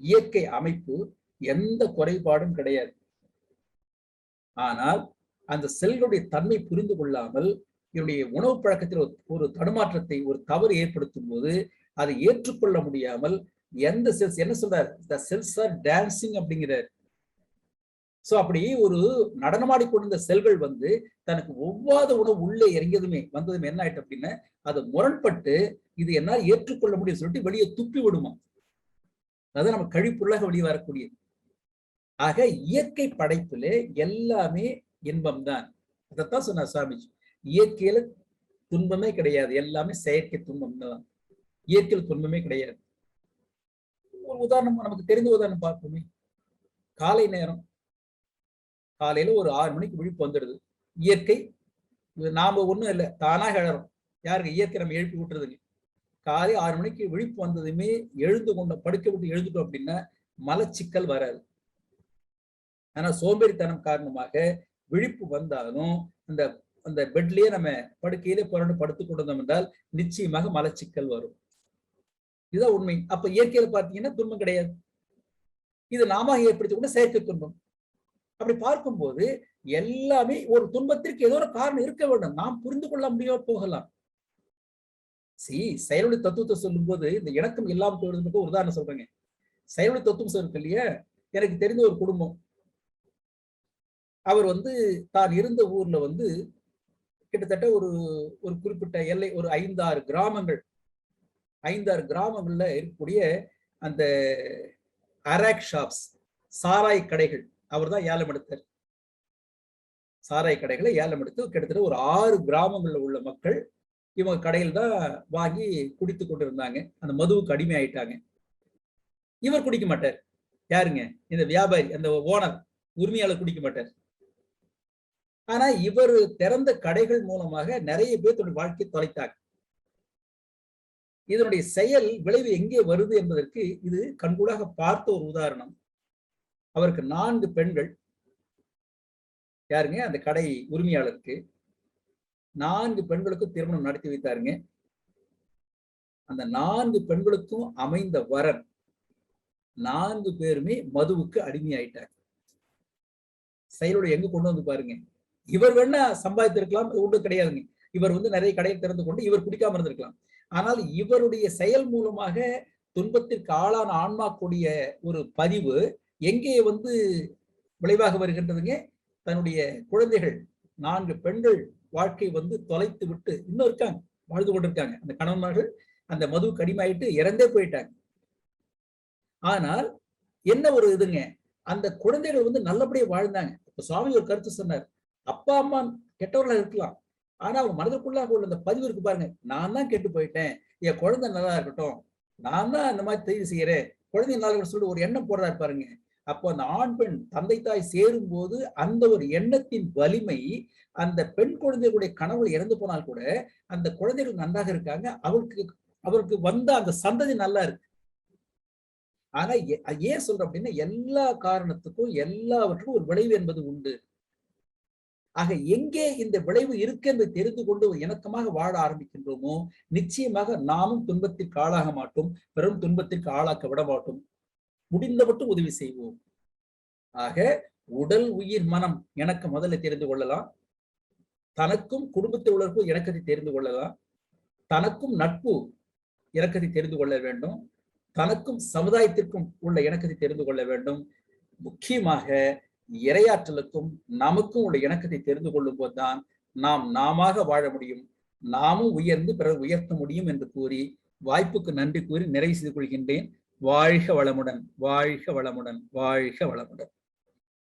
இயற்கை அமைப்பு எந்த குறைபாடும் கிடையாது. ஆனால் அந்த செல்களுடைய தன்மை புரிந்து கொள்ளாமல் என்னுடைய உணவு பழக்கத்தில் ஒரு தடுமாற்றத்தை, ஒரு தவறு ஏற்படுத்தும் போது அதை ஏற்றுக்கொள்ள முடியாமல் எந்த செல்ஸ் என்ன சொல்றார், the cells are dancing அப்படிங்கிறார். சோ அப்படி ஒரு நடனமாடி கொண்டிருந்த செல்கள் வந்து தனக்கு ஒவ்வாத உணவு உள்ளே இறங்கியதுமே வந்ததுமே என்ன ஆயிட்டு அப்படின்னா, அது முரண்பட்டு இது என்னால் ஏற்றுக்கொள்ள முடியும் சொல்லிட்டு வெளியே துப்பி விடுமா. அதான் நம்ம கழிப்புள்ளாக வெளியே வரக்கூடியது. ஆக இயற்கை படைப்பிலே எல்லாமே இன்பம்தான். அதைத்தான் சொன்னார் சுவாமிஜி. இயற்கையில துன்பமே கிடையாது, எல்லாமே செயற்கை துன்பம் தான். இயற்கையில் துன்பமே கிடையாது. ஒரு உதாரணம், நமக்கு தெரிந்த உதாரணம் பார்ப்போமே. காலை நேரம், காலையில ஒரு 6 மணிக்கு விழிப்பு வந்துடுது. இயற்கை நாம ஒண்ணும் இல்லை, தானாக எழறோம். யாருக்கு? இயற்கை நம்ம எழுப்பி விட்டுறதுங்க. காலை 6 மணிக்கு விழிப்பு வந்ததுமே எழுந்து கொண்ட படுக்க விட்டு எழுந்துட்டோம் அப்படின்னா மலச்சிக்கல் வராது. ஆனா சோம்பேறித்தனம் காரணமாக விழிப்பு வந்தாலும் அந்த அந்த பெட்லயே நம்ம படுக்கையிலே புரண்டு படுத்துக் கொண்டோம் என்றால் நிச்சயமாக மலச்சிக்கல் வரும். இதுதான் உண்மை. அப்ப இயற்கையில பாத்தீங்கன்னா துன்பம் கிடையாது. இது நாம ஏற்படுத்தி கொண்ட செயற்கை துன்பம். அப்படி பார்க்கும்போது எல்லாமே ஒரு துன்பத்திற்கு ஏதோ ஒரு காரணம் இருக்க வேண்டும். நாம் புரிந்து கொள்ள முடியாம போகலாம். செயலுடைய தத்துவத்தை சொல்லும் போது இந்த இணக்கம் இல்லாமல் போயிடுறதுக்கு ஒரு உதாரணம் சொல்றேங்க. செயலுடைய தத்துவம் இருக்கு இல்லையா, எனக்கு தெரிந்த ஒரு குடும்பம். அவர் வந்து தான் இருந்த ஊர்ல வந்து கிட்டத்தட்ட ஒரு ஒரு குறிப்பிட்ட எல்லை, ஒரு 5-6 கிராமங்கள், 5-6 கிராமங்கள்ல இருக்கக்கூடிய அந்த அராக் ஷாப்ஸ், சாராய் கடைகள் அவர் தான் ஏலம் எடுத்தார். சாராய் கடைகளை ஏலம் எடுத்து கிட்டத்தட்ட ஒரு 6 கிராமங்கள்ல உள்ள மக்கள் இவங்க கடையில் தான் வாங்கி குடித்து கொண்டு இருந்தாங்க. அந்த மதுவுக்கு அடிமை ஆயிட்டாங்க. இவர் குடிக்க மாட்டார். யாருங்க? இந்த வியாபாரி, அந்த ஓனர், உரிமையாளர் குடிக்க மாட்டார். ஆனா இவர் திறந்த கடைகள் மூலமாக நிறைய பேர் தன்னுடைய வாழ்க்கையை தொலைத்தாங்க. இதனுடைய செயல் விளைவு எங்கே வருது என்பதற்கு இது கண்கூடாக பார்த்த ஒரு உதாரணம். அவருக்கு 4 பெண்கள். யாருங்க? அந்த கடை உரிமையாளருக்கு 4 பெண்களுக்கும் திருமணம் நடத்தி வைத்தாருங்க. அந்த 4 பெண்களுக்கும் அமைந்த வரன் 4 பேருமே மதுவுக்கு அடிமையாயிட்டாங்க. செயலோட எங்க கொண்டு வந்து பாருங்க. இவர் வேணா சம்பாதித்திருக்கலாம், ஒன்றும் கிடையாதுங்க. இவர் வந்து நிறைய கடையை திறந்து கொண்டு இவர் குடிக்காம இருந்திருக்கலாம். ஆனால் இவருடைய செயல் மூலமாக துன்பத்திற்கு ஆளான ஆன்மாக்கூடிய ஒரு பதிவு எங்கே வந்து விளைவாக வருகின்றதுங்க? தன்னுடைய குழந்தைகள் 4 பெண்கள் வாழ்க்கை வந்து தொலைத்து விட்டு இன்னும் இருக்காங்க, வாழ்ந்து கொண்டிருக்காங்க. அந்த கணவன்மார்கள் அந்த மதுவுக்கு அடிமையாயிட்டு இறந்தே போயிட்டாங்க. ஆனால் என்ன ஒரு இதுங்க, அந்த குழந்தைகள் வந்து நல்லபடியா வாழ்ந்தாங்க. இப்ப சுவாமி ஒரு கருத்து சொன்னார், அப்பா அம்மா கெட்டவர்களா இருக்கலாம், ஆனா அவங்க மனதுக்குள்ளாக உள்ள அந்த பதிவு இருக்கு பாருங்க, நான் தான் கெட்டு போயிட்டேன், என் குழந்தை நல்லா இருக்கட்டும், நான் தான் அந்த மாதிரி தெரிவு செய்யறேன், குழந்தை நல்லா சொல்லி ஒரு எண்ணம் போடுறாரு பாருங்க. அப்போ அந்த ஆண் பெண் தந்தை தாய் சேரும் போது அந்த ஒரு எண்ணத்தின் வலிமை, அந்த பெண் குழந்தைகளுடைய கனவுகள் இறந்து போனால் கூட அந்த குழந்தைகள் நன்றாக இருக்காங்க, அவருக்கு வந்த அந்த சந்ததி நல்லா இருக்கு. ஆனா ஏன் சொல்றோம் அப்படின்னா, எல்லா காரணத்துக்கும் எல்லாவற்றுக்கும் ஒரு விளைவு என்பது உண்டு. ஆக எங்கே இந்த விளைவு இருக்கு என்று தெரிந்து கொண்டு இணக்கமாக வாழ ஆரம்பிக்கின்றோமோ நிச்சயமாக நாமும் துன்பத்திற்கு ஆளாக மாட்டோம், பெரும் துன்பத்திற்கு ஆளாக்க விட மாட்டோம். முடிந்த மட்டும் உதவி செய்வோம். ஆக உடல் உயிர் மனம் எனக்கு முதல்ல தெரிந்து கொள்ளலாம், தனக்கும் குடும்பத்தில் உள்ளவர்களுக்கும் இணக்கத்தை தெரிந்து கொள்ளலாம், தனக்கும் நட்பு இணக்கத்தை தெரிந்து கொள்ள வேண்டும், தனக்கும் சமுதாயத்திற்கும் உள்ள இணக்கத்தை தெரிந்து கொள்ள வேண்டும். முக்கியமாக இறையாற்றலுக்கும் நமக்கும் உள்ள இணக்கத்தை தெரிந்து கொள்ளும் போதுதான் நாம் நாமாக வாழ முடியும், நாமும் உயர்ந்து பிறர் உயர்த்த முடியும் என்று கூறி வாய்ப்புக்கு நன்றி கூறி நிறைவு செய்து கொள்கின்றேன். வாழ்க வளமுடன், வாழ்க வளமுடன், வாழ்க வளமுடன்.